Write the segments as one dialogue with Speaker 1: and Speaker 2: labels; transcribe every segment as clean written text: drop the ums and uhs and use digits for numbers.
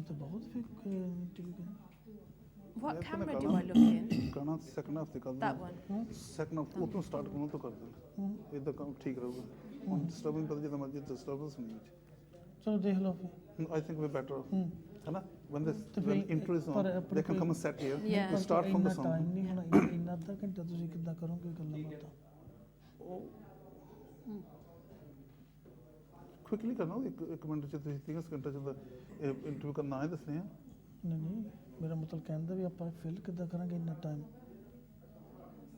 Speaker 1: तो बहुत फिर इंटरव्यू करना।
Speaker 2: What camera do I look in?
Speaker 3: करना सेकंड हाफ से कर
Speaker 2: That one.
Speaker 3: सेकंड हाफ उतना स्टार्ट करना तो कर दे इधर काम ठीक रहेगा डिस्टर्बेंस पता जितना मर्जी डिस्टर्बेंस नहीं है
Speaker 1: चलो देख लो फिर।
Speaker 3: आई थिंक वी बेटर है ना when this
Speaker 1: तो
Speaker 3: when
Speaker 1: फिर
Speaker 3: intro is on
Speaker 1: पर
Speaker 3: they can come and set here
Speaker 2: Yeah.
Speaker 3: we start from the
Speaker 1: time
Speaker 3: song
Speaker 1: नहीं होना ਇੰਨਾ ਅੱਧਾ ਘੰਟਾ ਤੁਸੀਂ ਕਿੱਦਾਂ ਕਰੋਗੇ ਗੱਲਾਂ ਬਾਤਾਂ।
Speaker 3: क्विकली करना एक मिनट च ਤੁਸੀਂ 30 ਸਕਿੰਟਾਂ ਚ ਇੰਟਰਵਿਊ ਕਰਨਾ ਹੈ ਦੱਸਣੇ ਆ
Speaker 1: ਨਹੀਂ ਮੇਰਾ ਮਤਲਬ ਕਹਿੰਦਾ ਵੀ ਆਪਾਂ ਫਿਲ ਕਿੱਦਾਂ ਕਰਾਂਗੇ ਇੰਨਾ ਟਾਈਮ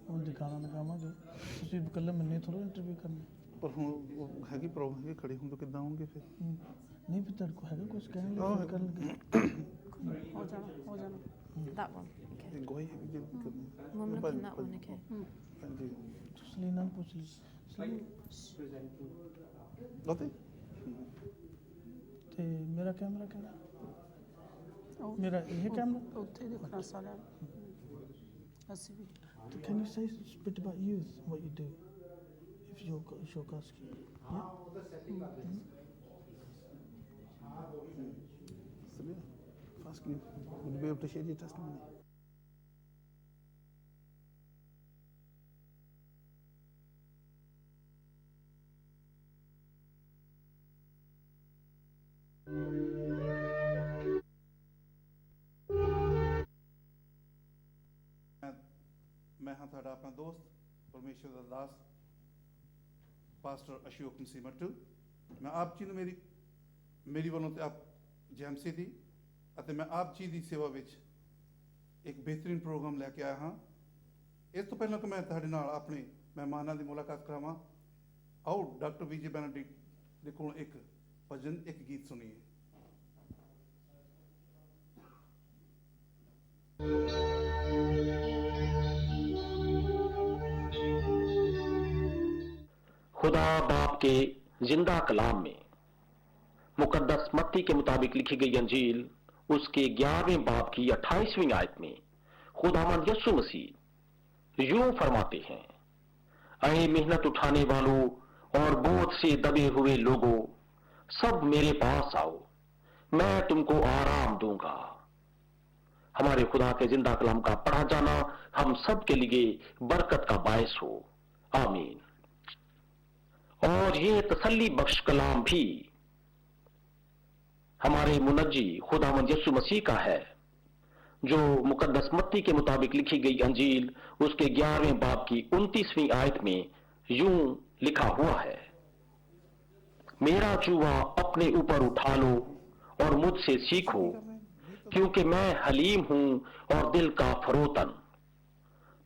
Speaker 1: ਹੁਣ ਦਿਖਾਣਾ ਲਗਾਵਾਂਗੇ ਤੁਸੀਂ ਇਕੱਲੇ ਮੰਨੇ ਥੋੜਾ ਇੰਟਰਵਿਊ ਕਰਨਾ।
Speaker 3: ਪਰ ਹੁਣ ਹੈਗੀ ਪ੍ਰੋਬਲਮ ਹੈ ਖੜੇ ਹੁੰਦੇ ਕਿੱਦਾਂ ਆਉਂਗੇ ਫਿਰ
Speaker 1: ਨਹੀਂ ਫਿਰ ਤੇਰੇ ਕੋਲ ਹੈਗਾ ਕੁਝ ਕਹਿਣ ਲਈ ਕਰਨ ਲੱਗੇ।
Speaker 2: हो जाना. That one. Okay.
Speaker 3: ਗੋਈ ਹੈ ਜੀ
Speaker 2: I'm looking that one. Okay.
Speaker 3: ਹਾਂਜੀ
Speaker 1: ਸਲੀਨਾ ਨੂੰ ਪੁੱਛ ਲਈ
Speaker 3: ਲਾਤੇ
Speaker 1: ਤੇ ਮੇਰਾ ਕੈਮਰਾ ਕਿਹੜਾ ਮੇਰਾ ਇਹ ਕੈਮਰਾ
Speaker 4: ਉੱਥੇ ਦੇਖਣਾ ਸਾਰਾ ਅਸੀਂ ਵੀ
Speaker 1: can you say a bit about youth what you do if you're Shokaski
Speaker 3: Sabina, ask you, would you be able to share your testimony? मैं हाँ ਤੁਹਾਡਾ ਆਪਣਾ ਦੋਸਤ ਪਰਮੇਸ਼ਰ ਦਾ ਦਾਸ ਪਾਸਟਰ ਅਸ਼ੋਕ ਮਸੀਹ ਮੱਟੂ ਮੈਂ ਆਪ ਜੀ ਨੂੰ ਮੇਰੀ ਵੱਲੋਂ ਤੇ ਆਪ ਜੈਮਸੀ ਦੀ ਅਤੇ ਮੈਂ ਆਪ ਜੀ ਦੀ ਸੇਵਾ ਵਿੱਚ ਇੱਕ ਬਿਹਤਰੀਨ ਪ੍ਰੋਗਰਾਮ ਲੈ ਕੇ ਆਇਆ ਹਾਂ। ਇਸ ਤੋਂ ਪਹਿਲਾਂ ਕਿ ਮੈਂ ਤੁਹਾਡੇ ਨਾਲ ਆਪਣੇ ਮਹਿਮਾਨਾਂ ਦੀ ਮੁਲਾਕਾਤ ਕਰਾਵਾਂ ਆਓ ਡਾਕਟਰ ਵਿਜੇ ਬੈਨੇਡਿਕਟ ਦੇ ਕੋਲੋਂ ਇੱਕ ਭਜਨ ਇੱਕ ਗੀਤ ਸੁਣੀਏ।
Speaker 5: खुदा बाप के जिंदा कलाम में मुकद्दस मत्ती के मुताबिक लिखी गई अंजील उसके 11वें बाब की 28वीं आयत में खुदावंद यीशु मसीह यूं फरमाते हैं, अये मेहनत उठाने वालों और बोझ से दबे हुए लोगों, सब मेरे पास आओ, मैं तुमको आराम दूंगा। हमारे खुदा के जिंदा कलाम का पढ़ा जाना हम सब के लिए बरकत का बायस हो। आमीन। और ये तसल्ली बख्श कलाम भी हमारे मुनज्जी खुदावंद यीशु मसीह का है, जो मुकद्दस मत्ती के मुताबिक लिखी गई अंजील उसके 11वें बाब की 29वीं आयत में यूं लिखा हुआ है, मेरा जुआ अपने ऊपर उठा लो और मुझसे सीखो, क्योंकि मैं हलीम हूं और दिल का फरोतन,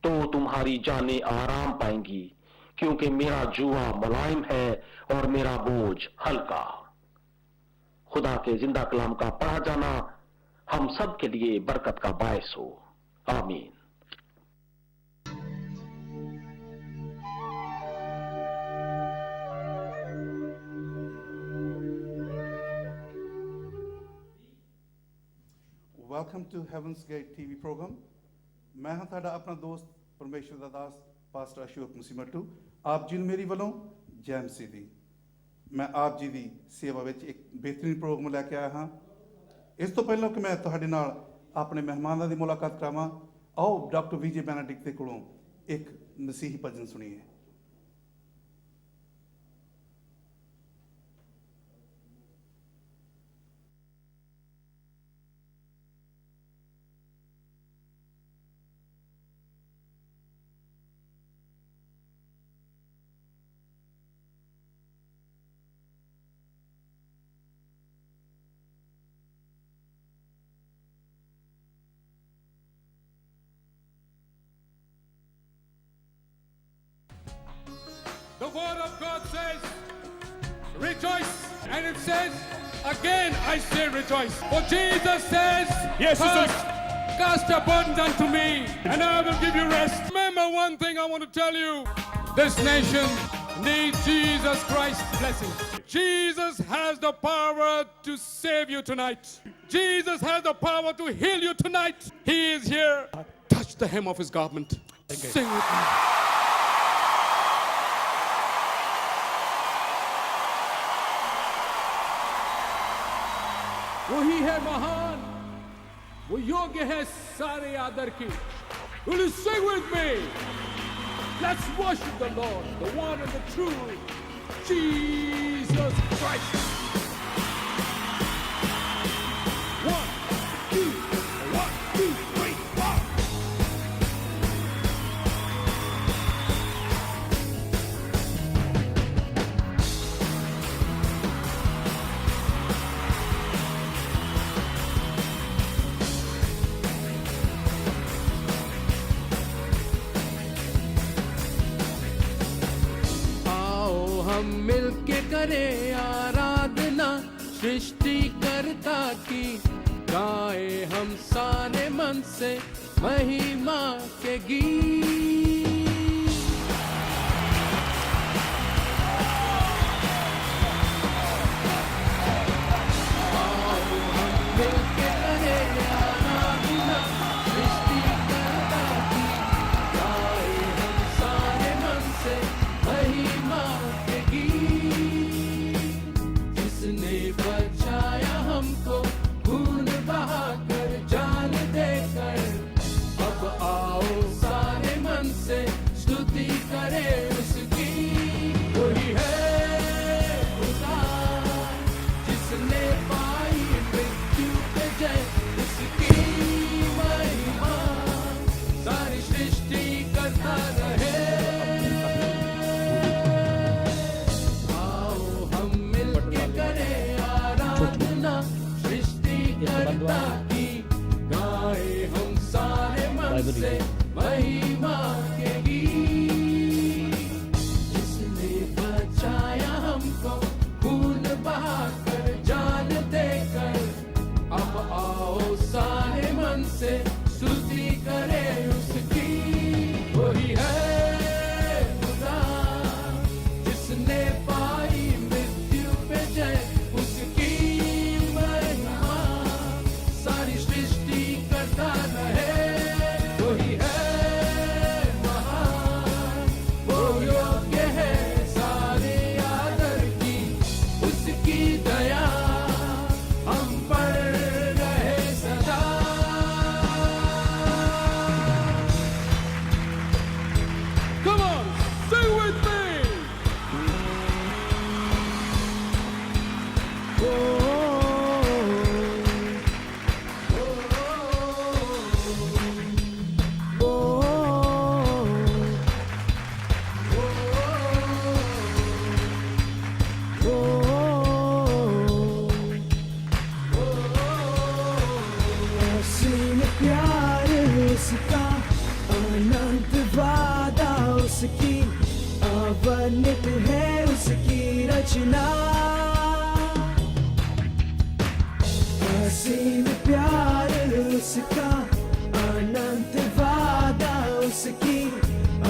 Speaker 5: तो तुम्हारी जानें आराम पाएंगी, क्योंकि मेरा जुआ मुलायम है और मेरा बोझ हल्का। खुदा के जिंदा कलाम का पढ़ा जाना हम सब के लिए बरकत का बायस हो। आमीन।
Speaker 3: Welcome to heaven's gate TV programme. ਮੈਂ ਹਾਂ ਤੁਹਾਡਾ ਆਪਣਾ ਦੋਸਤ ਪਰਮੇਸ਼ਰ ਦਾ ਦਾਸ ਪਾਸਟਰ ਅਸ਼ੋਕ ਮਸੀਹ ਮੱਟੂ। ਆਪ ਜੀ ਨੂੰ ਮੇਰੀ ਵੱਲੋਂ ਜੈ ਮਸੀਹ ਦੀ। ਮੈਂ ਆਪ ਜੀ ਦੀ ਸੇਵਾ ਵਿੱਚ ਇੱਕ ਬਿਹਤਰੀਨ ਪ੍ਰੋਗਰਾਮ ਲੈ ਕੇ ਆਇਆ ਹਾਂ। ਇਸ ਤੋਂ ਪਹਿਲਾਂ ਕਿ ਮੈਂ ਤੁਹਾਡੇ ਨਾਲ ਆਪਣੇ ਮਹਿਮਾਨਾਂ ਦੀ ਮੁਲਾਕਾਤ ਕਰਾਵਾਂ, ਆਓ ਡਾਕਟਰ ਵਿਜੇ ਬੈਨੇਡਿਕਟ ਦੇ ਕੋਲੋਂ ਇੱਕ ਮਸੀਹੀ ਭਜਨ ਸੁਣੀਏ।
Speaker 6: The word of God says, rejoice. And it says, again I say rejoice. For Jesus says,
Speaker 7: Yes, Jesus.
Speaker 6: cast your burdens unto me, and I will give you rest. Remember one thing I want to tell you. This nation needs Jesus Christ's blessing. Jesus has the power to save you tonight. Jesus has the power to heal you tonight. He is here. Touch the hem of his garment. Sing with me. वही है महान, वो योग्य है सारे आदर की. Will you sing with me? Let's worship the Lord, the one and the true Jesus Christ. 1, 2, 1, 2, 3, 4.
Speaker 7: आओ हम मिलके करें आराधना सृष्टिकर्ता की, गाए हम सारे मन से महिमा के गीत. आओ हम मिलके करें आराधना सृष्टिकर्ता की, गाए हम सारे मन से महिमा के गीत. जिसने बचाया हमको खून बहाकर जान देकर, अब आओ सारे मन से स्तुति करें उसकी. वही है खुदा जिसने पाई मृत्यु पे जय, उसकी महिमा सारी सृष्टि करता रहे. आओ हम मिलके करें आराधना सृष्टिकर्ता की, गाए हम सारे मन से महिमा के गीत. जिसने बचाया हमको खून बहाकर जान देकर, अब आओ सारे मन से स्तुति करें उसकी. वही है खुदा जिसने पाई मृत्यु पे जय, उसकी महिमा सारी सृष्टि करता रहे. वही है महान, वो योग्य है सारे आदर की, उसकी दया हम पर रहे सदा.
Speaker 6: Come on, sing with me.
Speaker 8: असीम प्यार उसका, अनंत वादा उसकी, अवर्णित है उसकी रचना. असीम प्यार उसका, अनंत वादा उसकी,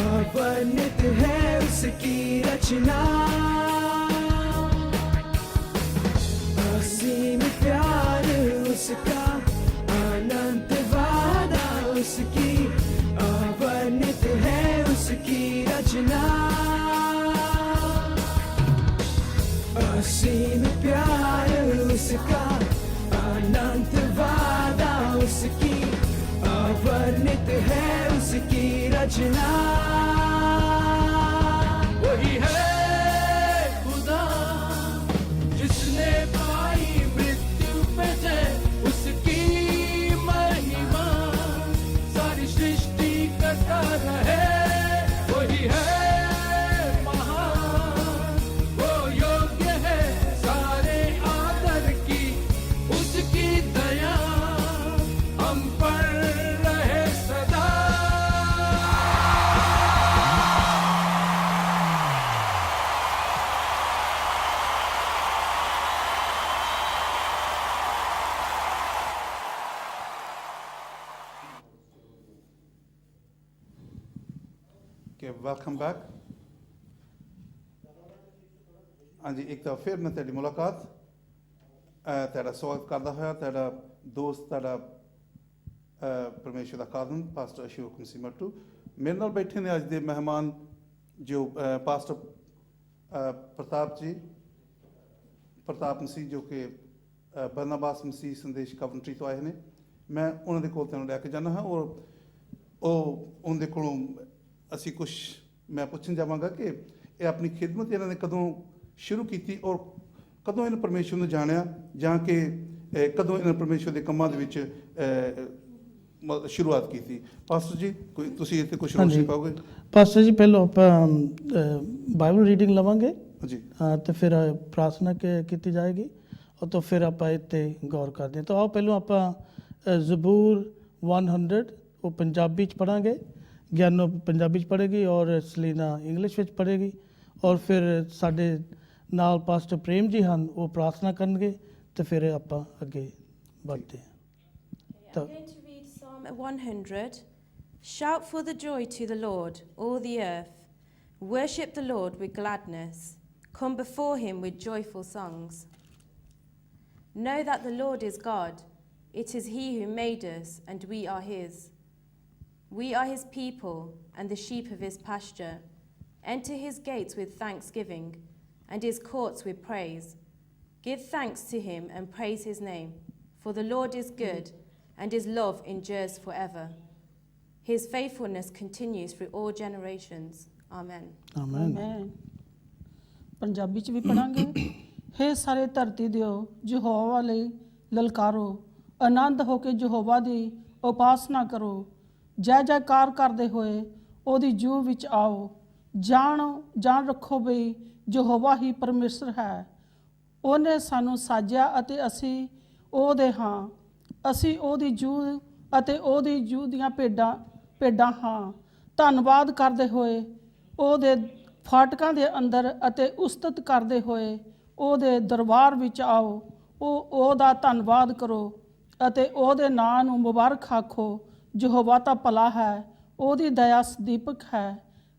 Speaker 8: अवर्णित है उसकी रचना. असीम प्यार उसका, अनंत वादा उसकी, अवर्णित है उसकी रचना. असीम प्यार उसका, अनंत वादा उसकी, अवर्णित है उसकी रचना.
Speaker 7: वही है खुदा जिसने पाई मृत्यु पे जय, उसकी महिमा सारी सृष्टि करता रहे. वही है महान, वो योग्य है सारे आदर की, उसकी दया हम पर रहे सदा.
Speaker 3: Okay, welcome back. ਹਾਂਜੀ ਇੱਕ ਤਾਂ ਫਿਰ ਮੈਂ ਤੁਹਾਡੀ ਮੁਲਾਕਾਤ ਤੁਹਾਡਾ ਸਵਾਗਤ ਕਰਦਾ ਹੋਇਆ ਤੁਹਾਡਾ ਦੋਸਤ ਤੁਹਾਡਾ ਪਰਮੇਸ਼ਰ ਦਾ ਖਾਦਮ ਪਾਸਟਰ ਅਸ਼ੋਕ ਮਸੀਹ ਮੱਟੂ ਮੇਰੇ ਨਾਲ ਬੈਠੇ ਨੇ ਅੱਜ ਦੇ ਮਹਿਮਾਨ ਜੋ ਪਾਸਟਰ ਪ੍ਰਤਾਪ ਮਸੀਹ ਜੋ ਕਿ ਬਰਨਾਬਾਸ ਮਸੀਹ ਸੰਦੇਸ਼ ਕਵੰਟਰੀ ਤੋਂ ਆਏ ਨੇ ਮੈਂ ਉਹਨਾਂ ਦੇ ਕੋਲ ਤੈਨੂੰ ਲੈ ਕੇ ਜਾਣਾ ਹਾਂ ਔਰ ਉਹ ਉਹਦੇ ਕੋਲੋਂ ਅਸੀਂ ਕੁਝ ਮੈਂ ਪੁੱਛਣ ਜਾਵਾਂਗਾ ਕਿ ਇਹ ਆਪਣੀ ਖਿਦਮਤ ਇਹਨਾਂ ਨੇ ਕਦੋਂ ਸ਼ੁਰੂ ਕੀਤੀ ਔਰ ਕਦੋਂ ਇਹਨਾਂ ਪਰਮੇਸ਼ਵਰ ਨੂੰ ਜਾਣਿਆ ਜਾਂ ਕਿ ਕਦੋਂ ਇਹਨਾਂ ਪਰਮੇਸ਼ਵਰ ਦੇ ਕੰਮਾਂ ਦੇ ਵਿੱਚ ਸ਼ੁਰੂਆਤ ਕੀਤੀ। ਪਾਸਟਰ ਜੀ ਕੋਈ ਤੁਸੀਂ ਇੱਥੇ ਕੁਝ ਰੋਸ਼ਨੀ ਪਾਓਗੇ?
Speaker 1: ਪਾਸਟਰ ਜੀ ਪਹਿਲਾਂ ਆਪਾਂ ਬਾਈਬਲ ਰੀਡਿੰਗ ਲਵਾਂਗੇ
Speaker 3: ਜੀ
Speaker 1: ਤੇ ਫਿਰ ਪ੍ਰਾਰਥਨਾ ਕੀਤੀ ਜਾਏਗੀ और तो फिर आप इतने गौर करते हैं। तो आओ पहलों आप ज़बूर 100 वो पंजाबी च पढ़ांगे, ज्ञानो पंजाबी च पढ़ेगी और सलीना इंग्लिश विच पढ़ेगी और फिर साडे नाल पास्टर प्रेम जी हैं वो प्रार्थना करेंगे तो फिर आप अगे बढ़ते हैं। तो
Speaker 2: I'm going to read Psalm 100. Shout for the joy to the Lord, all the earth. Worship the Lord with gladness. Come before him with joyful songs. Know that the Lord is God. It is he who made us, and we are his. We are his people and the sheep of his pasture. Enter his gates with thanksgiving and his courts with praise. Give thanks to him and praise his name. For the Lord is good, and his love endures forever. His faithfulness continues through all generations. Amen.
Speaker 1: आमीन।
Speaker 4: Amen. Punjabi ਚ ਵੀ ਪੜਾਂਗੇ। हे ਸਾਰੇ ਧਰਤੀ ਦਿਓ ਯਹੋਵਾ ਲਈ ਲਲਕਾਰੋ, ਆਨੰਦ ਹੋ ਕੇ ਯਹੋਵਾ ਦੀ ਉਪਾਸਨਾ ਕਰੋ, ਜੈ ਜੈਕਾਰ ਕਰਦੇ ਹੋਏ ਉਹਦੀ ਜੂਹ ਵਿੱਚ ਆਓ। ਜਾਣ ਰੱਖੋ ਵੀ ਯਹੋਵਾ ਹੀ ਪਰਮੇਸ਼ਰ ਹੈ। ਉਹਨੇ ਸਾਨੂੰ ਸਾਜਿਆ ਅਤੇ ਅਸੀਂ ਉਹਦੇ ਹਾਂ। ਅਸੀਂ ਉਹਦੀ ਜੂਹ ਅਤੇ ਉਹਦੀ ਜੂਹ ਦੀਆਂ ਭੇਡਾਂ ਹਾਂ। ਧੰਨਵਾਦ ਕਰਦੇ ਹੋਏ ਉਹਦੇ ਫਾਟਕਾਂ ਦੇ ਅੰਦਰ ਅਤੇ ਉਸਤਤ ਕਰਦੇ ਹੋਏ ਉਹਦੇ ਦਰਬਾਰ ਵਿੱਚ ਆਓ। ਉਹਦਾ ਧੰਨਵਾਦ ਕਰੋ ਅਤੇ ਉਹਦੇ ਨਾਂ ਨੂੰ ਮੁਬਾਰਕ ਆਖੋ। ਯਹੋਵਾ ਤਾਂ ਭਲਾ ਹੈ, ਉਹਦੀ ਦਇਆ ਸਦੀਪਕ ਹੈ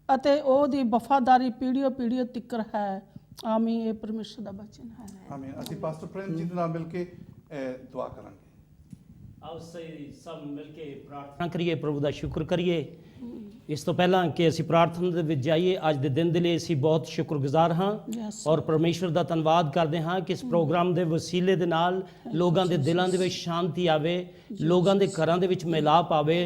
Speaker 4: ਅਤੇ ਉਹਦੀ ਵਫਾਦਾਰੀ ਪੀੜ੍ਹੀਓਂ ਪੀੜ੍ਹੀਓਂ ਤਿੱਕਰ ਹੈ। ਆਮੀਨ। ਇਹ ਪਰਮੇਸ਼ਰ ਦਾ ਬਚਨ ਹੈ।
Speaker 3: ਆਮੀਨ। ਅਸੀਂ ਪਾਸਟਰ ਪ੍ਰੇਮ ਜੀ ਦੇ ਨਾਲ ਮਿਲ ਕੇ ਦੁਆ ਕਰਾਂਗੇ।
Speaker 9: ਆਓ ਸਭ ਮਿਲ ਕੇ ਪ੍ਰਾਰਥਨਾ ਕਰੀਏ, ਪ੍ਰਭੂ ਦਾ ਸ਼ੁਕਰ ਕਰੀਏ। ਇਸ ਤੋਂ ਪਹਿਲਾਂ ਕਿ ਅਸੀਂ ਪ੍ਰਾਰਥਨਾ ਦੇ ਵਿੱਚ ਜਾਈਏ, ਅੱਜ ਦੇ ਦਿਨ ਦੇ ਲਈ ਅਸੀਂ ਬਹੁਤ ਸ਼ੁਕਰਗੁਜ਼ਾਰ ਹਾਂ ਔਰ ਪਰਮੇਸ਼ਵਰ ਦਾ ਧੰਨਵਾਦ ਕਰਦੇ ਹਾਂ ਕਿ ਇਸ ਪ੍ਰੋਗਰਾਮ ਦੇ ਵਸੀਲੇ ਦੇ ਨਾਲ ਲੋਕਾਂ ਦੇ ਦਿਲਾਂ ਦੇ ਵਿੱਚ ਸ਼ਾਂਤੀ ਆਵੇ, ਲੋਕਾਂ ਦੇ ਘਰਾਂ ਦੇ ਵਿੱਚ ਮਿਲਾਪ ਆਵੇ,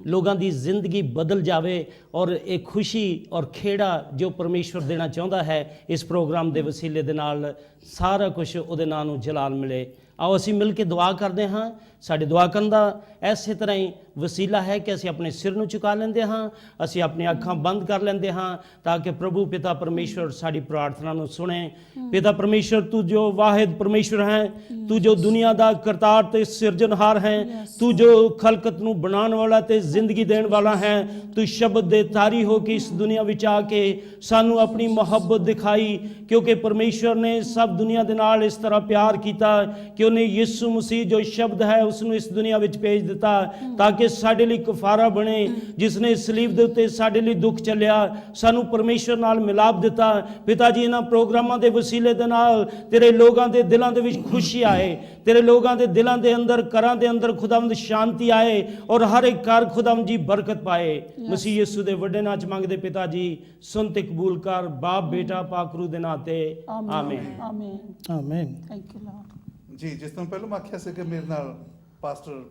Speaker 9: ਲੋਕਾਂ ਦੀ ਜ਼ਿੰਦਗੀ ਬਦਲ ਜਾਵੇ ਔਰ ਇਹ ਖੁਸ਼ੀ ਔਰ ਖੇੜਾ ਜੋ ਪਰਮੇਸ਼ਵਰ ਦੇਣਾ ਚਾਹੁੰਦਾ ਹੈ ਇਸ ਪ੍ਰੋਗਰਾਮ ਦੇ ਵਸੀਲੇ ਦੇ ਨਾਲ ਸਾਰਾ ਕੁਝ ਉਹਦੇ ਨਾਂ ਨੂੰ ਜਲਾਲ ਮਿਲੇ। ਆਓ ਅਸੀਂ ਮਿਲ ਕੇ ਦੁਆ ਕਰਦੇ ਹਾਂ। ਸਾਡੇ ਦੁਆ ਕਰਨ ਦਾ ਐਸੇ ਤਰ੍ਹਾਂ ਹੀ ਵਸੀਲਾ ਹੈ ਕਿ ਅਸੀਂ ਆਪਣੇ ਸਿਰ ਨੂੰ ਝੁਕਾ ਲੈਂਦੇ ਹਾਂ, ਅਸੀਂ ਆਪਣੀਆਂ ਅੱਖਾਂ ਬੰਦ ਕਰ ਲੈਂਦੇ ਹਾਂ ਤਾਂ ਕਿ ਪ੍ਰਭੂ ਪਿਤਾ ਪਰਮੇਸ਼ਵਰ ਸਾਡੀ ਪ੍ਰਾਰਥਨਾ ਨੂੰ ਸੁਣੇ। ਪਿਤਾ ਪਰਮੇਸ਼ਵਰ ਤੂੰ ਜੋ ਵਾਹਿਦ ਪਰਮੇਸ਼ਵਰ ਹੈ, ਤੂੰ ਜੋ ਦੁਨੀਆ ਦਾ ਕਰਤਾਰ ਤੇ ਸਿਰਜਣਹਾਰ ਹੈ, ਤੂੰ ਜੋ ਖਲਕਤ ਨੂੰ ਬਣਾਉਣ ਵਾਲਾ ਤੇ ਜ਼ਿੰਦਗੀ ਦੇਣ ਵਾਲਾ ਹੈ, ਤੂੰ ਸ਼ਬਦ ਦੇ ਤਾਰੀ ਹੋ ਕੇ ਇਸ ਦੁਨੀਆ ਵਿੱਚ ਆ ਕੇ ਸਾਨੂੰ ਆਪਣੀ ਮੁਹੱਬਤ ਦਿਖਾਈ ਕਿਉਂਕਿ ਪਰਮੇਸ਼ਵਰ ਨੇ ਸਭ ਦੁਨੀਆ ਦੇ ਨਾਲ ਇਸ ਤਰ੍ਹਾਂ ਪਿਆਰ ਕੀਤਾ ਕਿ ਉਹਨੇ ਯਿਸੂ ਮਸੀਹ ਜੋ ਸ਼ਬਦ ਹੈ ਉਸ ਨੂੰ ਇਸ ਦੁਨੀਆ ਵਿੱਚ ਭੇਜ ਦਿੱਤਾ ਤਾਂ ਕਿ ਸਾਡੇ ਲਈ ਕਫਾਰਾ ਬਣੇ, ਜਿਸ ਨੇ ਸਲੀਬ ਦੇ ਉੱਤੇ ਸਾਡੇ ਲਈ ਦੁੱਖ ਚੱਲਿਆ, ਸਾਨੂੰ ਪਰਮੇਸ਼ਵਰ ਨਾਲ ਮਿਲਾਪ ਦਿੱਤਾ। ਪਿਤਾ ਜੀ ਇਹਨਾਂ ਪ੍ਰੋਗਰਾਮਾਂ ਦੇ ਵਸੀਲੇ ਦੇ ਨਾਲ ਤੇਰੇ ਲੋਕਾਂ ਦੇ ਦਿਲਾਂ ਦੇ ਵਿੱਚ ਖੁਸ਼ੀ ਆਏ, ਤੇਰੇ ਲੋਕਾਂ ਦੇ ਦਿਲਾਂ ਦੇ ਅੰਦਰ ਘਰਾਂ ਦੇ ਅੰਦਰ ਖੁਦਾਵੰਦ ਸ਼ਾਂਤੀ ਆਏ ਔਰ ਹਰ ਇੱਕ ਘਰ ਖੁਦਾਵੰਦ ਜੀ ਬਰਕਤ ਪਾਏ। ਮਸੀਹ ਯਿਸੂ ਦੇ ਵੱਡੇ ਨਾਂ 'ਚ ਮੰਗਦੇ ਪਿਤਾ ਜੀ, ਸੁਣ ਤੇ ਕਬੂਲ ਕਰ, ਬਾਪ ਬੇਟਾ ਪਾਕਰੂ ਦੇ ਨਾਂ ਤੇ ਆਮੀਨ।
Speaker 4: ਆਮੀਨ।
Speaker 1: आमीन।
Speaker 4: Thank you Lord.
Speaker 3: ਜੀ ਜਿਸ ਤਰ੍ਹਾਂ ਪਹਿਲਾਂ ਮੈਂ ਆਖਿਆ ਸੀ ਕਿ ਮੇਰੇ ਨਾਲ ਪਾਸਟਰ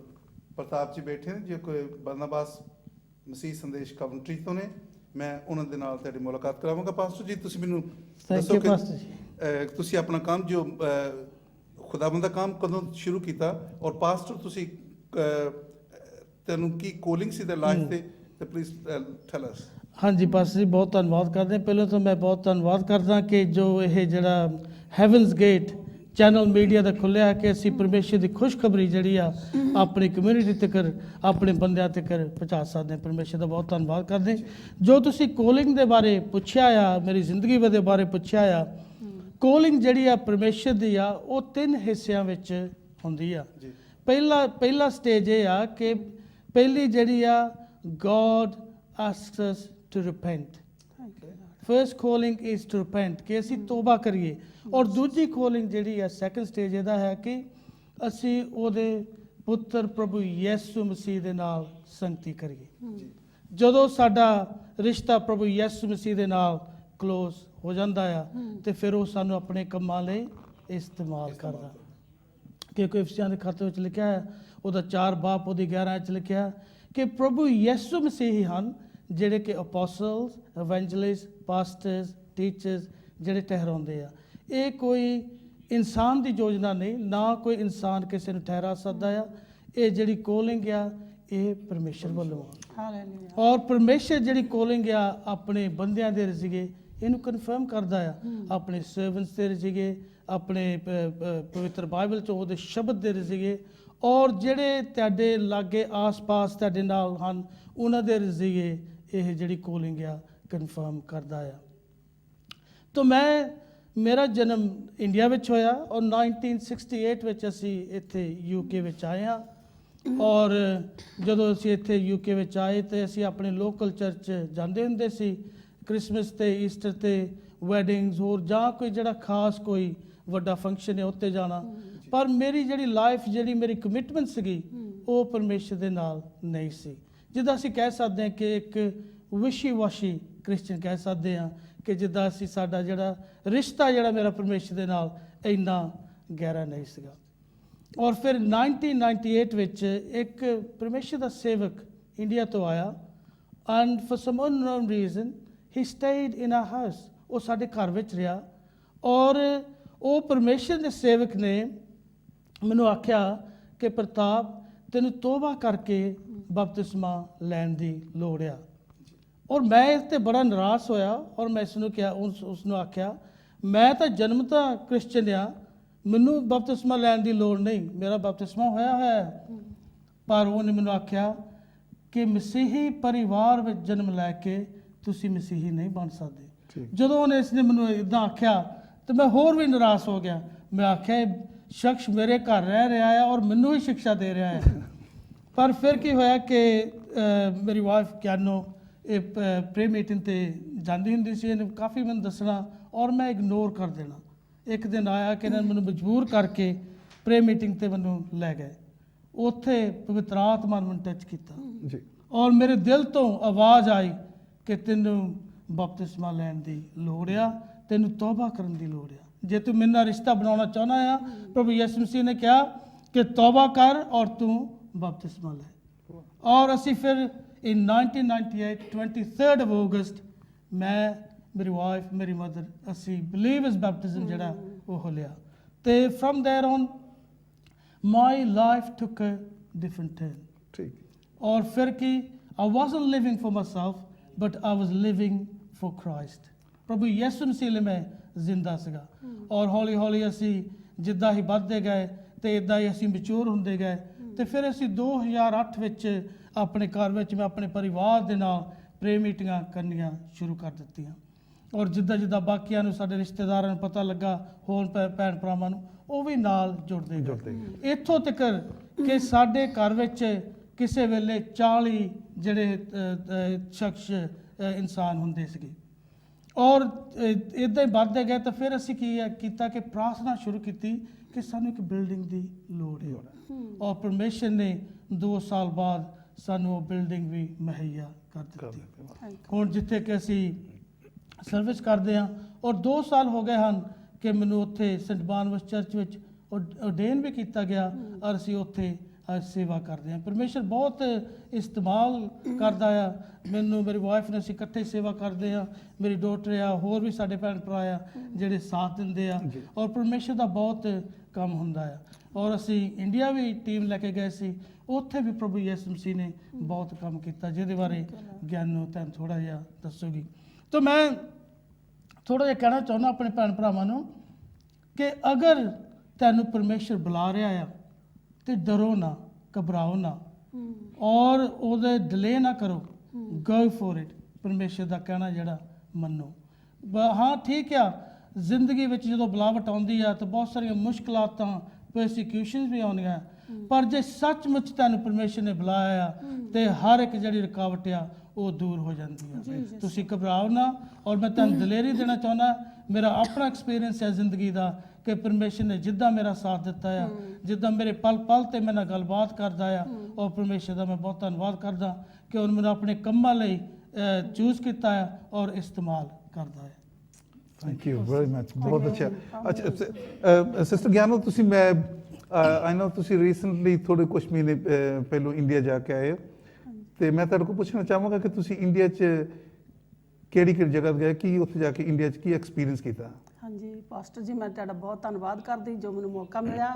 Speaker 3: ਪ੍ਰਤਾਪ ਜੀ ਬੈਠੇ ਨੇ ਜੋ ਕੋਈ ਬਰਨਾਬਾਸ ਮਸੀਹ ਸੰਦੇਸ਼ ਕਵੰਟਰੀ ਤੋਂ ਨੇ। ਮੈਂ ਉਹਨਾਂ ਦੇ ਨਾਲ ਤੁਹਾਡੀ ਮੁਲਾਕਾਤ ਕਰਾਵਾਂਗਾ। ਪਾਸਟਰ ਜੀ ਤੁਸੀਂ ਮੈਨੂੰ ਦੱਸੋ ਕਿ ਤੁਸੀਂ ਆਪਣਾ ਕੰਮ ਜੋ ਖੁਦਾਵੰਦ ਦਾ ਕੰਮ ਕਦੋਂ ਸ਼ੁਰੂ ਕੀਤਾ ਔਰ ਪਾਸਟਰ ਤੁਸੀਂ ਤੈਨੂੰ ਕੀ ਕੋਲਿੰਗ ਸੀ ਤੇ ਲਾਈਫ ਤੇ ਪਲੀਜ਼ ਟੈਲ ਅਸ।
Speaker 1: हाँ जी पास्टर जी बहुत धन्यवाद करते हैं। पहले तो मैं बहुत धन्यवाद करदा कि जो ये जड़ा हैवनस गेट चैनल मीडिया का खुलिया कि असी परमेश्वर की खुशखबरी जी अपनी कम्यूनिटी तक अपने बंदियां तक पहुँचा सकते हैं। परमेश्वर का बहुत धन्यवाद करते हैं। जो तुसी कोलिंग के बारे पुछया आ, मेरी जिंदगी के बारे पुछया आ, कोलिंग जी परमेश्वर की आ वो 3 हिस्सों में होंदी आ। पहला स्टेज ये आ कि पहली जी God asks us to repent. First calling is to repent कि ਅਸੀਂ ਤੋਬਾ ਕਰੀਏ ਔਰ ਦੂਜੀ calling ਜਿਹੜੀ ਹੈ ਸੈਕੰਡ ਸਟੇਜ ਇਹਦਾ ਹੈ ਕਿ ਅਸੀਂ ਉਹਦੇ ਪੁੱਤਰ ਪ੍ਰਭੂ ਯਿਸੂ ਮਸੀਹ ਦੇ ਨਾਲ ਸੰਗਤੀ ਕਰੀਏ। ਜਦੋਂ ਸਾਡਾ ਰਿਸ਼ਤਾ ਪ੍ਰਭੂ ਯਿਸੂ ਮਸੀਹ ਦੇ ਨਾਲ ਕਲੋਜ਼ ਹੋ ਜਾਂਦਾ ਆ ਤੇ ਫਿਰ ਉਹ ਸਾਨੂੰ ਆਪਣੇ ਕੰਮਾਂ ਲਈ ਇਸਤੇਮਾਲ ਕਰਦਾ। ਕਿ ਇਫਸੀਆਂ ਦੇ ਖਾਤੇ ਵਿੱਚ ਲਿਖਿਆ ਹੈ, ਉਹਦਾ 4 ਬਾਬ ਉਹਦੀ 11 ਵਿੱਚ ਲਿਖਿਆ ਕਿ ਪ੍ਰਭੂ ਯਿਸੂ ਮਸੀਹ ਹੀ ਹਨ ਜਿਹੜੇ ਕਿ ਅਪੋਸਲਸ, ਇਵੈਂਜਲਿਸਟ, ਪਾਸਟਰਸ, ਟੀਚਰਸ ਜਿਹੜੇ ਠਹਿਰਾਉਂਦੇ ਆ। ਇਹ ਕੋਈ ਇਨਸਾਨ ਦੀ ਯੋਜਨਾ ਨਹੀਂ, ਨਾ ਕੋਈ ਇਨਸਾਨ ਕਿਸੇ ਨੂੰ ਠਹਿਰਾ ਸਕਦਾ ਆ। ਇਹ ਜਿਹੜੀ ਕੋਲਿੰਗ ਆ ਇਹ ਪਰਮੇਸ਼ਰ ਵੱਲੋਂ ਆ।
Speaker 4: ਹਾਲੇਲੂਇਆ।
Speaker 1: ਔਰ ਪਰਮੇਸ਼ਰ ਜਿਹੜੀ ਕੋਲਿੰਗ ਆ ਆਪਣੇ ਬੰਦਿਆਂ ਦੇ ਰਜ਼ੀਏ ਇਹਨੂੰ ਕਨਫਰਮ ਕਰਦਾ ਆ, ਆਪਣੇ ਸਰਵੈਂਟਸ ਦੇ ਰਜ਼ੀਏ, ਆਪਣੇ ਪਵਿੱਤਰ ਬਾਈਬਲ 'ਚ ਉਹਦੇ ਸ਼ਬਦ ਦੇ ਰਜ਼ੀਏ, ਔਰ ਜਿਹੜੇ ਤੁਹਾਡੇ ਲਾਗੇ ਆਸ-ਪਾਸ ਤੁਹਾਡੇ ਨਾਲ ਹਨ ਉਹਨਾਂ ਦੇ ਰਜ਼ੀਏ ਇਹ ਜਿਹੜੀ ਕੋਲਿੰਗ ਆ ਕਨਫਰਮ ਕਰਦਾ ਆ। ਤਾਂ ਮੇਰਾ ਜਨਮ ਇੰਡੀਆ ਵਿੱਚ ਹੋਇਆ ਔਰ 1968 ਵਿੱਚ ਅਸੀਂ ਇੱਥੇ UK ਵਿੱਚ ਆਏ ਹਾਂ। ਔਰ ਜਦੋਂ ਅਸੀਂ ਇੱਥੇ UK ਵਿੱਚ ਆਏ ਤੇ ਅਸੀਂ ਆਪਣੇ ਲੋਕਲ ਚਰਚ ਜਾਂਦੇ ਹੁੰਦੇ ਸੀ, ਕ੍ਰਿਸਮਸ ਤੇ ਈਸਟਰ ਤੇ ਵੈਡਿੰਗਸ ਹੋਰ ਜਾਂ ਕੋਈ ਜਿਹੜਾ ਖਾਸ ਕੋਈ ਵੱਡਾ ਫੰਕਸ਼ਨ ਹੈ ਉੱਤੇ ਜਾਣਾ। ਪਰ ਮੇਰੀ ਜਿਹੜੀ ਲਾਈਫ, ਜਿਹੜੀ ਮੇਰੀ ਕਮਿਟਮੈਂਟ ਸੀਗੀ ਉਹ ਪਰਮੇਸ਼ਰ ਦੇ ਨਾਲ ਨਹੀਂ ਸੀ। ਜਿੱਦਾਂ ਅਸੀਂ ਕਹਿ ਸਕਦੇ ਹਾਂ ਕਿ ਇੱਕ ਵਿਸ਼ੀ ਵਾਸ਼ੀ ਕ੍ਰਿਸਚਨ ਕਹਿ ਸਕਦੇ ਹਾਂ ਕਿ ਜਿੱਦਾਂ ਅਸੀਂ ਸਾਡਾ ਜਿਹੜਾ ਰਿਸ਼ਤਾ ਜਿਹੜਾ ਮੇਰਾ ਪਰਮੇਸ਼ਰ ਦੇ ਨਾਲ ਇੰਨਾ ਗਹਿਰਾ ਨਹੀਂ ਸੀਗਾ। ਔਰ ਫਿਰ 1998 ਵਿੱਚ ਇੱਕ ਪਰਮੇਸ਼ਰ ਦਾ ਸੇਵਕ ਇੰਡੀਆ ਤੋਂ ਆਇਆ and for some unknown reason he stayed in a house. ਉਹ ਸਾਡੇ ਘਰ ਵਿੱਚ ਰਿਹਾ ਔਰ ਉਹ ਪਰਮੇਸ਼ਰ ਦੇ ਸੇਵਕ ਨੇ ਮੈਨੂੰ ਆਖਿਆ ਕਿ ਪ੍ਰਤਾਪ ਤੈਨੂੰ ਤੋਬਾ ਕਰਕੇ ਬਪਤਿਸਮਾ ਲੈਣ ਦੀ ਲੋੜ ਆ। ਔਰ ਮੈਂ ਇਸ 'ਤੇ ਬੜਾ ਨਿਰਾਸ਼ ਹੋਇਆ ਔਰ ਮੈਂ ਇਸ ਨੂੰ ਕਿਹਾ, ਉਸ ਨੂੰ ਆਖਿਆ ਮੈਂ ਤਾਂ ਜਨਮ ਤਾਂ ਕ੍ਰਿਸਚਨ ਆ, ਮੈਨੂੰ ਬਪਤਿਸਮਾ ਲੈਣ ਦੀ ਲੋੜ ਨਹੀਂ, ਮੇਰਾ ਬਪਤਿਸਮਾ ਹੋਇਆ ਹੈ। ਪਰ ਉਹਨੇ ਮੈਨੂੰ ਆਖਿਆ ਕਿ ਮਸੀਹੀ ਪਰਿਵਾਰ ਵਿੱਚ ਜਨਮ ਲੈ ਕੇ ਤੁਸੀਂ ਮਸੀਹੀ ਨਹੀਂ ਬਣ ਸਕਦੇ। ਜਦੋਂ ਉਹਨੇ ਇਸਨੇ ਮੈਨੂੰ ਇਦਾਂ ਆਖਿਆ ਤੇ ਮੈਂ ਹੋਰ ਵੀ ਨਿਰਾਸ਼ ਹੋ ਗਿਆ। ਮੈਂ ਆਖਿਆ ਇਹ ਸ਼ਖਸ ਮੇਰੇ ਘਰ ਰਹਿ ਰਿਹਾ ਹੈ ਔਰ ਮੈਨੂੰ ਹੀ ਸਿੱਖਿਆ ਦੇ ਰਿਹਾ ਹੈ। ਪਰ ਫਿਰ ਕੀ ਹੋਇਆ ਕਿ ਮੇਰੀ ਵਾਈਫ ਕਿਆਨੋ ਇਹ ਪ੍ਰੇ ਮੀਟਿੰਗ 'ਤੇ ਜਾਂਦੀ ਹੁੰਦੀ ਸੀ, ਇਹਨੇ ਕਾਫੀ ਮੈਨੂੰ ਦੱਸਣਾ ਔਰ ਮੈਂ ਇਗਨੋਰ ਕਰ ਦੇਣਾ। ਇੱਕ ਦਿਨ ਆਇਆ ਕਿ ਇਹਨਾਂ ਮੈਨੂੰ ਮਜਬੂਰ ਕਰਕੇ ਪ੍ਰੇ ਮੀਟਿੰਗ 'ਤੇ ਮੈਨੂੰ ਲੈ ਗਏ। ਉੱਥੇ ਪਵਿੱਤਰ ਆਤਮਾ ਨੇ ਮੈਨੂੰ ਟੱਚ ਕੀਤਾ ਜੀ ਔਰ ਮੇਰੇ ਦਿਲ ਤੋਂ ਆਵਾਜ਼ ਆਈ ਕਿ ਤੈਨੂੰ ਬਪਤਿਸਮਾ ਲੈਣ ਦੀ ਲੋੜ ਆ, ਤੈਨੂੰ ਤੋਬਾ ਕਰਨ ਦੀ ਲੋੜ ਆ। ਜੇ ਤੂੰ ਮੇਰੇ ਨਾਲ ਰਿਸ਼ਤਾ ਬਣਾਉਣਾ ਚਾਹੁੰਦਾ ਆ, ਪ੍ਰਭੂ ਯਿਸੂ ਮਸੀਹ ਨੇ ਕਿਹਾ ਕਿ ਤੋਬਾ ਕਰ ਔਰ ਤੂੰ ਬਪਤਿਸਮਾ ਲੈ। ਔਰ ਅਸੀਂ ਫਿਰ in 1998 23rd of August ਮੈਂ, ਮੇਰੀ ਵਾਈਫ, ਮੇਰੀ ਮਦਰ, ਅਸੀਂ ਬਿਲੀਵਰਸ ਬੈਪਟਿਜ਼ਮ ਜਿਹੜਾ ਉਹ ਲਿਆ। ਤੇ from there on my life took a different turn.
Speaker 10: ਠੀਕ।
Speaker 1: ਔਰ ਫਿਰ ਕੀ, I wasn't living for myself but I was living for Christ। ਪ੍ਰਭੂ ਯਿਸੂ ਮਸੀਹ ਲਈ ਮੈਂ ਜ਼ਿੰਦਾ ਸੀਗਾ। ਔਰ ਹੌਲੀ ਹੌਲੀ ਅਸੀਂ ਜਿੱਦਾਂ ਹੀ ਵੱਧਦੇ ਗਏ ਤੇ ਇਦਾਂ ਹੀ ਅਸੀਂ ਮੈਚੁਰ ਹੁੰਦੇ ਗਏ। ਤੇ ਫਿਰ ਅਸੀਂ 2008 ਵਿੱਚ ਆਪਣੇ ਘਰ ਵਿੱਚ ਮੈਂ ਆਪਣੇ ਪਰਿਵਾਰ ਦੇ ਨਾਲ ਪ੍ਰੇ ਮੀਟਿੰਗਾਂ ਕਰਨੀਆਂ ਸ਼ੁਰੂ ਕਰ ਦਿੱਤੀਆਂ। ਔਰ ਜਿੱਦਾਂ ਜਿੱਦਾਂ ਬਾਕੀਆਂ ਨੂੰ, ਸਾਡੇ ਰਿਸ਼ਤੇਦਾਰਾਂ ਨੂੰ ਪਤਾ ਲੱਗਾ, ਹੋਰ ਭੈਣ ਭਰਾਵਾਂ ਨੂੰ, ਉਹ ਵੀ ਨਾਲ ਜੁੜਦੇ ਗਏ। ਇੱਥੋਂ ਤੱਕ ਕਿ ਸਾਡੇ ਘਰ ਵਿੱਚ ਕਿਸੇ ਵੇਲੇ 40 ਜਿਹੜੇ ਸ਼ਖਸ ਇਨਸਾਨ ਹੁੰਦੇ ਸੀਗੇ। ਔਰ ਇੱਦਾਂ ਹੀ ਵੱਧਦੇ ਗਏ। ਤਾਂ ਫਿਰ ਅਸੀਂ ਕੀਤਾ ਕਿ ਪ੍ਰਾਰਥਨਾ ਸ਼ੁਰੂ ਕੀਤੀ ਕਿ ਸਾਨੂੰ ਇੱਕ ਬਿਲਡਿੰਗ ਦੀ ਲੋੜ ਹੈ। ਔਰ ਪਰਮੇਸ਼ਰ ਨੇ 2 ਸਾਲ ਬਾਅਦ ਸਾਨੂੰ ਉਹ ਬਿਲਡਿੰਗ ਵੀ ਮੁਹੱਈਆ ਕਰ ਦਿੱਤੀ। ਹੁਣ ਜਿੱਥੇ ਕਿ ਅਸੀਂ ਸਰਵਿਸ ਕਰਦੇ ਹਾਂ ਔਰ 2 ਸਾਲ ਹੋ ਗਏ ਹਨ ਕਿ ਮੈਨੂੰ ਉੱਥੇ ਸੈਂਟ ਬਾਰਨਬਸ ਚਰਚ ਵਿੱਚ ordain ਵੀ ਕੀਤਾ ਗਿਆ ਔਰ ਅਸੀਂ ਉੱਥੇ ਸੇਵਾ ਕਰਦੇ ਹਾਂ। ਪਰਮੇਸ਼ਰ ਬਹੁਤ ਇਸਤੇਮਾਲ ਕਰਦਾ ਆ ਮੈਨੂੰ, ਮੇਰੀ ਵਾਈਫ ਨੇ, ਅਸੀਂ ਇਕੱਠੇ ਸੇਵਾ ਕਰਦੇ ਹਾਂ। ਮੇਰੀ ਡੋਟਰ ਆ, ਹੋਰ ਵੀ ਸਾਡੇ ਭੈਣ ਭਰਾ ਆ ਜਿਹੜੇ ਸਾਥ ਦਿੰਦੇ ਆ ਔਰ ਪਰਮੇਸ਼ਰ ਦਾ ਬਹੁਤ ਕੰਮ ਹੁੰਦਾ ਆ। ਔਰ ਅਸੀਂ ਇੰਡੀਆ ਵੀ ਟੀਮ ਲੈ ਕੇ ਗਏ ਸੀ, ਉੱਥੇ ਵੀ ਪ੍ਰਭੂ ਯਿਸੂ ਮਸੀਹ ਨੇ ਬਹੁਤ ਕੰਮ ਕੀਤਾ, ਜਿਹਦੇ ਬਾਰੇ ਗਿਆਨੋ ਤੁਹਾਨੂੰ ਥੋੜ੍ਹਾ ਜਿਹਾ ਦੱਸੂਗੀ। ਤਾਂ ਮੈਂ ਥੋੜ੍ਹਾ ਜਿਹਾ ਕਹਿਣਾ ਚਾਹੁੰਦਾ ਆਪਣੇ ਭੈਣ ਭਰਾਵਾਂ ਨੂੰ ਕਿ ਅਗਰ ਤੁਹਾਨੂੰ ਪਰਮੇਸ਼ਰ ਬੁਲਾ ਰਿਹਾ ਆ ਤੇ ਡਰੋ ਨਾ, ਘਬਰਾਓ ਨਾ ਔਰ ਉਹਦੇ ਡਿਲੇ ਨਾ ਕਰੋ। ਗੋ ਫੋਰ ਇਟ। ਪਰਮੇਸ਼ਰ ਦਾ ਕਹਿਣਾ ਜਿਹੜਾ ਮੰਨੋ। ਹਾਂ ਠੀਕ ਆ, ਜ਼ਿੰਦਗੀ ਵਿੱਚ ਜਦੋਂ ਬੁਲਾਵਟ ਆਉਂਦੀ ਆ ਤਾਂ ਬਹੁਤ ਸਾਰੀਆਂ ਮੁਸ਼ਕਲਾਤਾਂ, ਪਰਸੀਕਿਊਸ਼ਨਸ ਵੀ ਆਉਂਦੀਆਂ, ਪਰ ਜੇ ਸੱਚਮੁੱਚ ਤੁਹਾਨੂੰ ਪਰਮੇਸ਼ਰ ਨੇ ਬੁਲਾਇਆ ਆ ਤੇ ਹਰ ਇੱਕ ਜਿਹੜੀ ਰੁਕਾਵਟ ਆ ਉਹ ਦੂਰ ਹੋ ਜਾਂਦੀ ਆ। ਤੁਸੀਂ ਘਬਰਾਓ ਨਾ। ਔਰ ਮੈਂ ਤੁਹਾਨੂੰ ਦਲੇਰੀ ਦੇਣਾ ਚਾਹੁੰਦਾ, ਮੇਰਾ ਆਪਣਾ ਐਕਸਪੀਰੀਅੰਸ ਹੈ ਜ਼ਿੰਦਗੀ ਦਾ ਕਿ ਪਰਮੇਸ਼ਰ ਨੇ ਜਿੱਦਾਂ ਮੇਰਾ ਸਾਥ ਦਿੱਤਾ ਆ, ਜਿੱਦਾਂ ਮੇਰੇ ਪਲ ਪਲ ਤੇ ਮੇਰੇ ਨਾਲ ਗੱਲਬਾਤ ਕਰਦਾ ਆ, ਔਰ ਪਰਮੇਸ਼ਰ ਦਾ ਮੈਂ ਬਹੁਤ ਧੰਨਵਾਦ ਕਰਦਾ ਕਿ ਉਹਨੇ ਮੈਨੂੰ ਆਪਣੇ ਕੰਮਾਂ ਲਈ ਚੂਜ਼ ਕੀਤਾ ਆ ਔਰ ਇਸਤੇਮਾਲ ਕਰਦਾ ਹੈ।
Speaker 10: Thank you very much. ਬਹੁਤ ਅੱਛਾ। ਅੱਛਾ ਸਿਸਟਰ ਗਿਆਨੋ, ਤੁਸੀਂ ਮੈਂ
Speaker 3: ਆਈ ਨੋ ਤੁਸੀਂ ਰੀਸੈਂਟਲੀ ਥੋੜੇ ਕੁਝ ਮਹੀਨੇ ਪਹਿਲਾਂ ਇੰਡੀਆ ਜਾ ਕੇ ਆਏ ਹੋ, ਤੇ ਮੈਂ ਤੁਹਾਡੇ ਕੋਲ ਪੁੱਛਣਾ ਚਾਹਾਂਗਾ ਕਿ ਤੁਸੀਂ ਇੰਡੀਆ 'ਚ ਕਿਹੜੀ ਕਿਹੜੀ ਜਗ੍ਹਾ ਗਏ, ਕੀ ਉੱਥੇ ਜਾ ਕੇ ਇੰਡੀਆ 'ਚ ਕੀ ਐਕਸਪੀਰੀਅੰਸ ਕੀਤਾ?
Speaker 4: ਹਾਂਜੀ ਪਾਸਟਰ ਜੀ, ਮੈਂ ਤੁਹਾਡਾ ਬਹੁਤ ਧੰਨਵਾਦ ਕਰਦੀ ਜੋ ਮੈਨੂੰ ਮੌਕਾ ਮਿਲਿਆ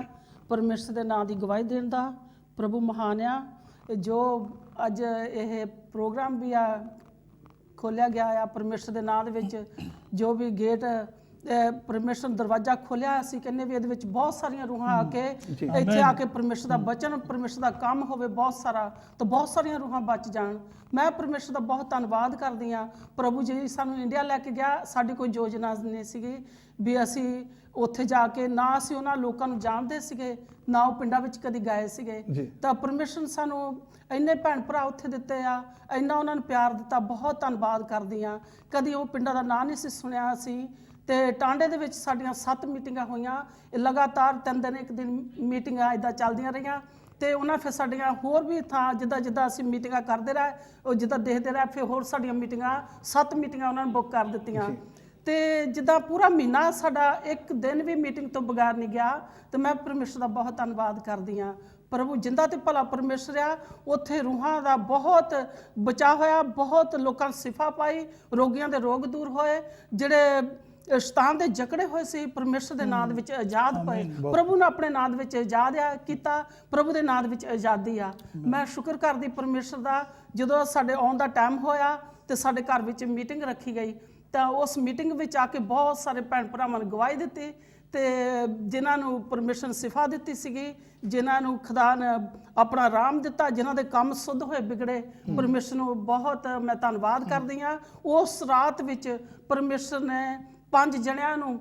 Speaker 4: ਪਰਮੇਸ਼ਰ ਦੇ ਨਾਂ ਦੀ ਗਵਾਹੀ ਦੇਣ ਦਾ। ਪ੍ਰਭੂ ਮਹਾਨ ਆ। ਇਹ ਜੋ ਅੱਜ ਇਹ ਪ੍ਰੋਗਰਾਮ ਵੀ ਆ ਖੋਲ੍ਹਿਆ ਗਿਆ ਆ ਪਰਮੇਸ਼ਰ ਦੇ ਨਾਂ ਦੇ ਵਿੱਚ, ਜੋ ਵੀ ਗੇਟ ਪਰਮੇਸ਼ਰ ਨੇ ਦਰਵਾਜ਼ਾ ਖੋਲ੍ਹਿਆ, ਅਸੀਂ ਕਹਿੰਦੇ ਵੀ ਇਹਦੇ ਵਿੱਚ ਬਹੁਤ ਸਾਰੀਆਂ ਰੂਹਾਂ ਆ ਕੇ ਇੱਥੇ ਆ ਕੇ ਪਰਮੇਸ਼ਰ ਦਾ ਬਚਨ, ਪਰਮੇਸ਼ਰ ਦਾ ਕੰਮ ਹੋਵੇ ਬਹੁਤ ਸਾਰਾ, ਤਾਂ ਬਹੁਤ ਸਾਰੀਆਂ ਰੂਹਾਂ ਬਚ ਜਾਣ। ਮੈਂ ਪਰਮੇਸ਼ਰ ਦਾ ਬਹੁਤ ਧੰਨਵਾਦ ਕਰਦੀ ਹਾਂ। ਪ੍ਰਭੂ ਜੀ ਸਾਨੂੰ ਇੰਡੀਆ ਲੈ ਕੇ ਗਿਆ, ਸਾਡੀ ਕੋਈ ਯੋਜਨਾ ਨਹੀਂ ਸੀਗੀ ਵੀ ਅਸੀਂ ਉੱਥੇ ਜਾ ਕੇ, ਨਾ ਅਸੀਂ ਉਹਨਾਂ ਲੋਕਾਂ ਨੂੰ ਜਾਣਦੇ ਸੀਗੇ, ਨਾ ਉਹ ਪਿੰਡਾਂ ਵਿੱਚ ਕਦੀ ਗਏ ਸੀਗੇ, ਤਾਂ ਪਰਮੇਸ਼ਰ ਨੇ ਸਾਨੂੰ ਇੰਨੇ ਭੈਣ ਭਰਾ ਉੱਥੇ ਦਿੱਤੇ ਆ, ਇੰਨਾ ਉਹਨਾਂ ਨੂੰ ਪਿਆਰ ਦਿੱਤਾ, ਬਹੁਤ ਧੰਨਵਾਦ ਕਰਦੀ ਹਾਂ। ਕਦੀ ਉਹ ਪਿੰਡਾਂ ਦਾ ਨਾਂ ਨਹੀਂ ਸੀ ਸੁਣਿਆ ਅਸੀਂ, ਤੇ ਟਾਂਡੇ ਦੇ ਵਿੱਚ ਸਾਡੀਆਂ 7 ਮੀਟਿੰਗਾਂ ਹੋਈਆਂ, ਲਗਾਤਾਰ 3 ਦਿਨ ਇੱਕ ਦਿਨ ਮੀਟਿੰਗਾਂ ਇੱਦਾਂ ਚੱਲਦੀਆਂ ਰਹੀਆਂ, ਤੇ ਉਹਨਾਂ ਫਿਰ ਸਾਡੀਆਂ ਹੋਰ ਵੀ ਥਾਂ ਜਿੱਦਾਂ ਜਿੱਦਾਂ ਅਸੀਂ ਮੀਟਿੰਗਾਂ ਕਰਦੇ ਰਹੇ, ਉਹ ਜਿੱਦਾਂ ਦੇਖਦੇ ਰਹੇ, ਫਿਰ ਹੋਰ ਸਾਡੀਆਂ ਮੀਟਿੰਗਾਂ 7 ਮੀਟਿੰਗਾਂ ਉਹਨਾਂ ਨੇ ਬੁੱਕ ਕਰ ਦਿੱਤੀਆਂ, ਤੇ ਜਿੱਦਾਂ ਪੂਰਾ ਮਹੀਨਾ ਸਾਡਾ ਇੱਕ ਦਿਨ ਵੀ ਮੀਟਿੰਗ ਤੋਂ ਬਗੈਰ ਨਹੀਂ ਗਿਆ, ਤੇ ਮੈਂ ਪਰਮੇਸ਼ਰ ਦਾ ਬਹੁਤ ਧੰਨਵਾਦ ਕਰਦੀ ਹਾਂ। ਪ੍ਰਭੂ ਜਿੰਦਾ ਤੇ ਭਲਾ ਪਰਮੇਸ਼ਰ ਆ, ਉੱਥੇ ਰੂਹਾਂ ਦਾ ਬਹੁਤ ਬਚਾਅ ਹੋਇਆ, ਬਹੁਤ ਲੋਕਾਂ ਨੂੰ ਸ਼ਿਫਾ ਪਾਈ, ਰੋਗੀਆਂ ਦੇ ਰੋਗ ਦੂਰ ਹੋਏ, ਜਿਹੜੇ ਸ਼ੈਤਾਨ ਦੇ ਜਕੜੇ ਹੋਏ ਸੀ ਪਰਮੇਸ਼ਰ ਦੇ ਨਾਂ ਦੇ ਵਿੱਚ ਆਜ਼ਾਦ ਹੋਏ। ਪ੍ਰਭੂ ਨੇ ਆਪਣੇ ਨਾਂ ਦੇ ਵਿੱਚ ਆਜ਼ਾਦ ਕੀਤਾ, ਪ੍ਰਭੂ ਦੇ ਨਾਂ ਦੇ ਵਿੱਚ ਆਜ਼ਾਦੀ ਆ। ਮੈਂ ਸ਼ੁਕਰ ਕਰਦੀ ਪਰਮੇਸ਼ਰ ਦਾ, ਜਦੋਂ ਸਾਡੇ ਆਉਣ ਦਾ ਟਾਈਮ ਹੋਇਆ ਤੇ ਸਾਡੇ ਘਰ ਵਿੱਚ ਮੀਟਿੰਗ ਰੱਖੀ ਗਈ, ਤਾਂ ਉਸ ਮੀਟਿੰਗ ਵਿੱਚ ਆ ਕੇ ਬਹੁਤ ਸਾਰੇ ਭੈਣ ਭਰਾਵਾਂ ਨੇ ਗਵਾਹੀ ਦਿੱਤੀ, ਤੇ ਜਿਨ੍ਹਾਂ ਨੂੰ ਪਰਮੇਸ਼ਰ ਨੇ ਸ਼ਿਫਾ ਦਿੱਤੀ ਸੀਗੀ, ਜਿਨ੍ਹਾਂ ਨੂੰ ਖੁਦਾ ਨੇ ਆਪਣਾ ਆਰਾਮ ਦਿੱਤਾ, ਜਿਨ੍ਹਾਂ ਦੇ ਕੰਮ ਸੁੱਧ ਹੋਏ ਬਿਗੜੇ, ਪਰਮੇਸ਼ਰ ਨੂੰ ਬਹੁਤ ਮੈਂ ਧੰਨਵਾਦ ਕਰਦੀ ਹਾਂ। ਉਸ ਰਾਤ ਵਿੱਚ ਪਰਮੇਸ਼ਰ ਨੇ 5 ਜਣਿਆਂ ਨੂੰ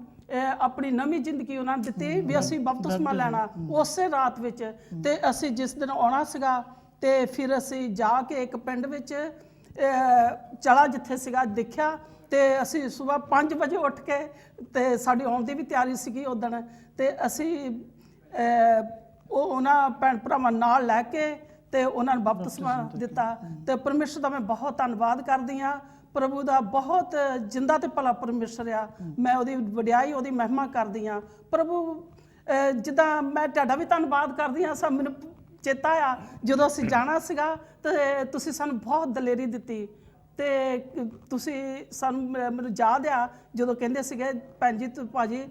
Speaker 4: ਆਪਣੀ ਨਵੀਂ ਜ਼ਿੰਦਗੀ ਉਹਨਾਂ ਨੇ ਦਿੱਤੀ ਵੀ ਅਸੀਂ ਬਪਤਿਸਮਾ ਲੈਣਾ ਉਸੇ ਰਾਤ ਵਿੱਚ, ਤੇ ਅਸੀਂ ਜਿਸ ਦਿਨ ਆਉਣਾ ਸੀਗਾ, ਤੇ ਫਿਰ ਅਸੀਂ ਜਾ ਕੇ ਇੱਕ ਪਿੰਡ ਵਿੱਚ ਚਲਾ ਜਿੱਥੇ ਸੀਗਾ ਦੇਖਿਆ, ਤੇ ਅਸੀਂ ਸਵੇਰ 5 ਵਜੇ ਉੱਠ ਕੇ, ਤੇ ਸਾਡੀ ਆਉਣ ਦੀ ਵੀ ਤਿਆਰੀ ਸੀਗੀ ਉਦਣ, ਤੇ ਅਸੀਂ ਉਹਨਾਂ ਭੈਣ ਭਰਾਵਾਂ ਨਾਲ ਲੈ ਕੇ ਤੇ ਉਹਨਾਂ ਨੂੰ ਬਪਤਿਸਮਾ ਦਿੱਤਾ। ਤੇ ਪਰਮੇਸ਼ਰ ਦਾ ਮੈਂ ਬਹੁਤ ਧੰਨਵਾਦ ਕਰਦੀ ਹਾਂ। ਪ੍ਰਭੂ ਦਾ ਬਹੁਤ ਜਿੰਦਾ ਤੇ ਭਲਾ ਪਰਮੇਸ਼ਰ ਆ, ਮੈਂ ਉਹਦੀ ਵਡਿਆਈ, ਉਹਦੀ ਮਹਿਮਾ ਕਰਦੀ ਹਾਂ। ਪ੍ਰਭੂ ਜਿੱਦਾਂ ਮੈਂ ਤੁਹਾਡਾ ਵੀ ਧੰਨਵਾਦ ਕਰਦੀ ਹਾਂ। ਸਭ ਮੈਨੂੰ ਚੇਤਾ ਆ ਜਦੋਂ ਅਸੀਂ ਜਾਣਾ ਸੀਗਾ, ਤੇ ਤੁਸੀਂ ਸਾਨੂੰ ਬਹੁਤ ਦਲੇਰੀ ਦਿੱਤੀ, ਤੇ ਤੁਸੀਂ ਸਾਨੂੰ ਮੈਨੂੰ ਯਾਦ ਆ ਜਦੋਂ ਕਹਿੰਦੇ ਸੀਗੇ ਭੈਣ ਜੀ ਭਾਜੀ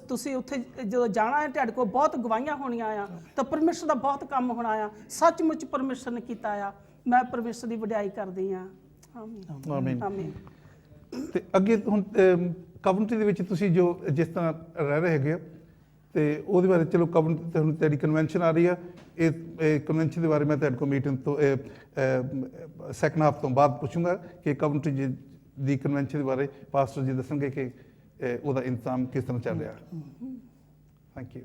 Speaker 4: ਤੁਸੀਂ ਉੱਥੇ ਜਦੋਂ ਜਾਣਾ ਹੈ, ਤੁਹਾਡੇ ਕੋਲ ਬਹੁਤ ਗਵਾਹੀਆਂ ਹੋਣੀਆਂ ਆ, ਤਾਂ ਪਰਮੇਸ਼ਰ ਦਾ ਬਹੁਤ ਕੰਮ ਹੋਣਾ ਆ। ਸੱਚਮੁੱਚ ਪਰਮੇਸ਼ਰ ਨੇ ਕੀਤਾ ਆ। ਮੈਂ ਪਰਮੇਸ਼ਰ ਦੀ ਵਡਿਆਈ ਕਰਦੀ ਹਾਂ।
Speaker 3: ਆਮੀਨ।
Speaker 4: ਆਮੀਨ।
Speaker 3: ਤੇ ਅੱਗੇ ਹੁਣ ਕਵਨਟੀ ਦੇ ਵਿੱਚ ਤੁਸੀਂ ਜੋ ਜਿਸ ਤਰ੍ਹਾਂ ਰਹਿ ਰਹੇ ਹੈਗੇ, ਤੇ ਉਹਦੇ ਬਾਰੇ ਚਲੋ ਕਵਨਟੀ ਹੁਣ ਤੁਹਾਡੀ ਕਨਵੈਨਸ਼ਨ ਆ ਰਹੀ ਆ, ਇਹ ਕਨਵੈਨਸ਼ਨ ਦੇ ਬਾਰੇ ਮੈਂ ਤੁਹਾਡੇ ਕੋਲ ਮੀਟਿੰਗ ਤੋਂ ਸੈਕੰਡ ਹਾਫ ਤੋਂ ਬਾਅਦ ਪੁੱਛੂੰਗਾ ਕਿ ਕਵਨਟੀ ਦੀ ਕਨਵੈਨਸ਼ਨ ਦੇ ਬਾਰੇ ਪਾਸਟਰ ਜੀ ਦੱਸਣਗੇ ਕਿ ਉਹਦਾ ਇੰਤਜ਼ਾਮ ਕਿਸ ਤਰ੍ਹਾਂ ਚੱਲ ਰਿਹਾ। Thank you.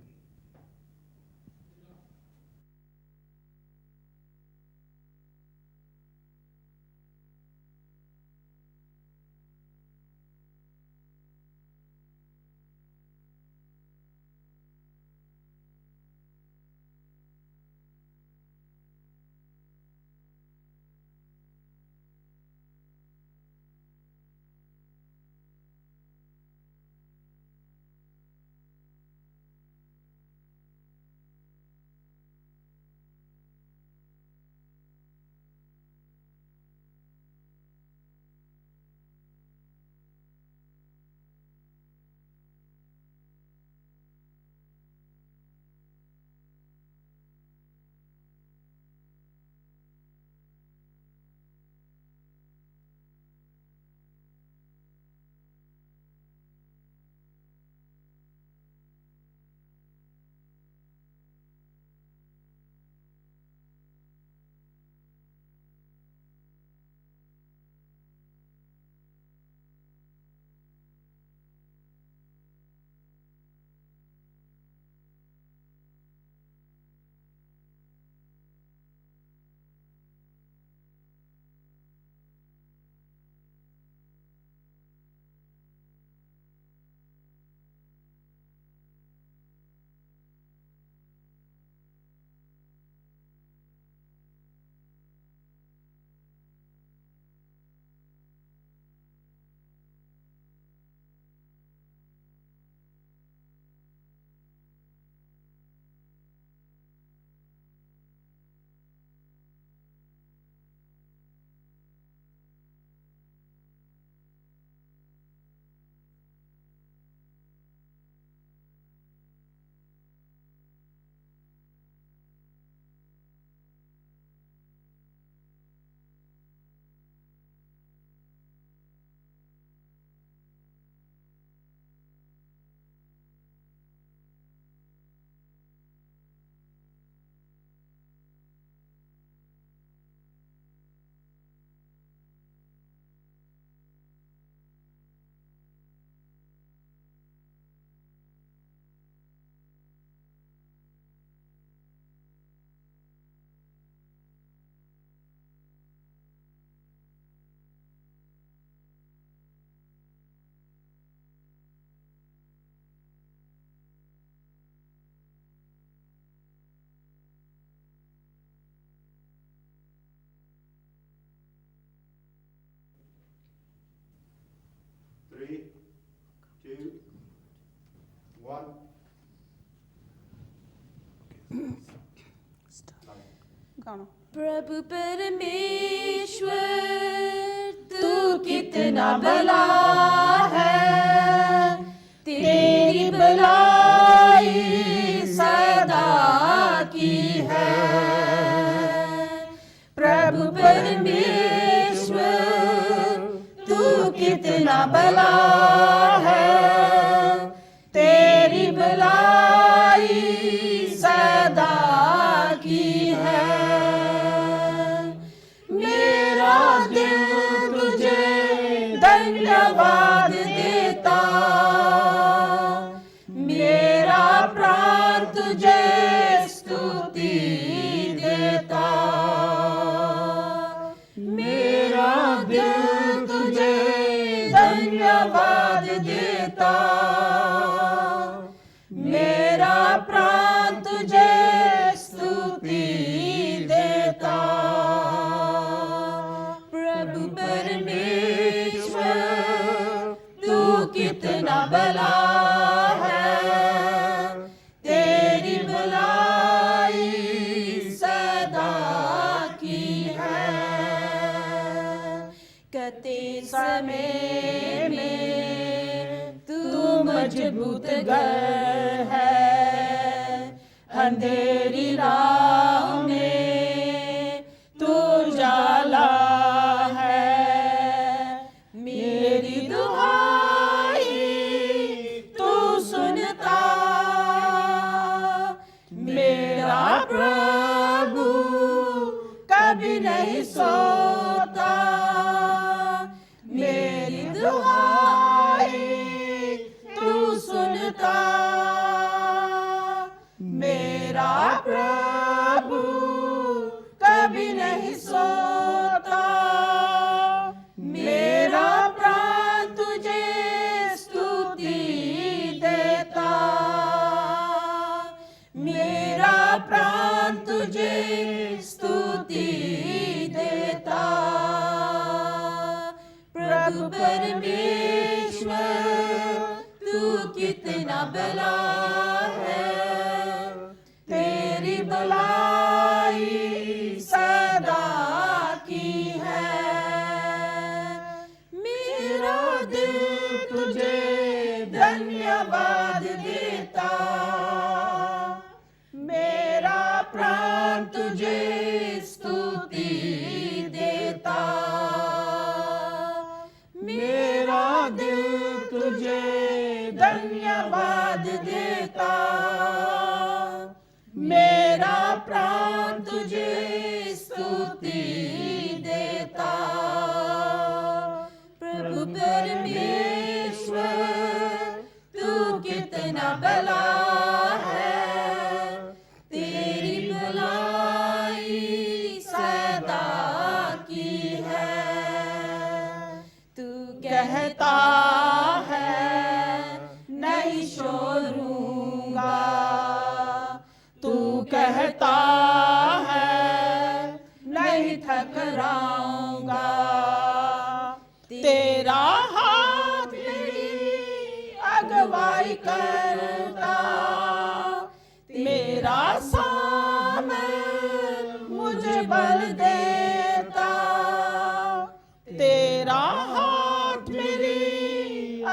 Speaker 4: खाना।
Speaker 2: प्रभु परमेश्वर तू कितना भला है, तेरी भलाई सदा की है। प्रभु परमेश्वर तू कितना भला है, तेरी भलाई सदा की है। मेरा दिल तुझे धन्यवाद देता, मेरा प्राण तुझे स्तुति देता। मेरा दिल तुझे धन्यवाद देता, मेरा प्राण तुझे स्तुति देता। प्रभु परमेश्वर तू कितना भला है, तेरी भलाई सदा की है। कठिन समय में तू मजबूत घर है, अंधेरी राह में तू उजाला है। मेरी दुआएं तू सुनता, मेरा प्रभु कभी नहीं सोता। मेरी दुआएं तू सुनता, मेरा प्रभु कभी नहीं सोता। मेरा प्राण तुझे स्तुति देता, मेरा प्राण तुझे स्तुति देता। प्रभु परमेश्वर तू कितना भला है, तेरी भलाई सदा की है। मेरा दिल तुझे धन्यवाद देता, मेरा प्राण तुझे स्तुति देता। मेरा दिल तुझे धन्यवाद देता, मेरा प्राण तुझे स्तुति देता। प्रभु परमेश्वर तू कितना भला है, तेरी भलाई सदा की है। तू कहता है नहीं छोड़ूंगा, तू कहता है नहीं ठकराऊंगा। तेरा हाथ मेरी अगुवाई करता, मेरा सामने मुझे बल देता। तेरा हाथ मेरी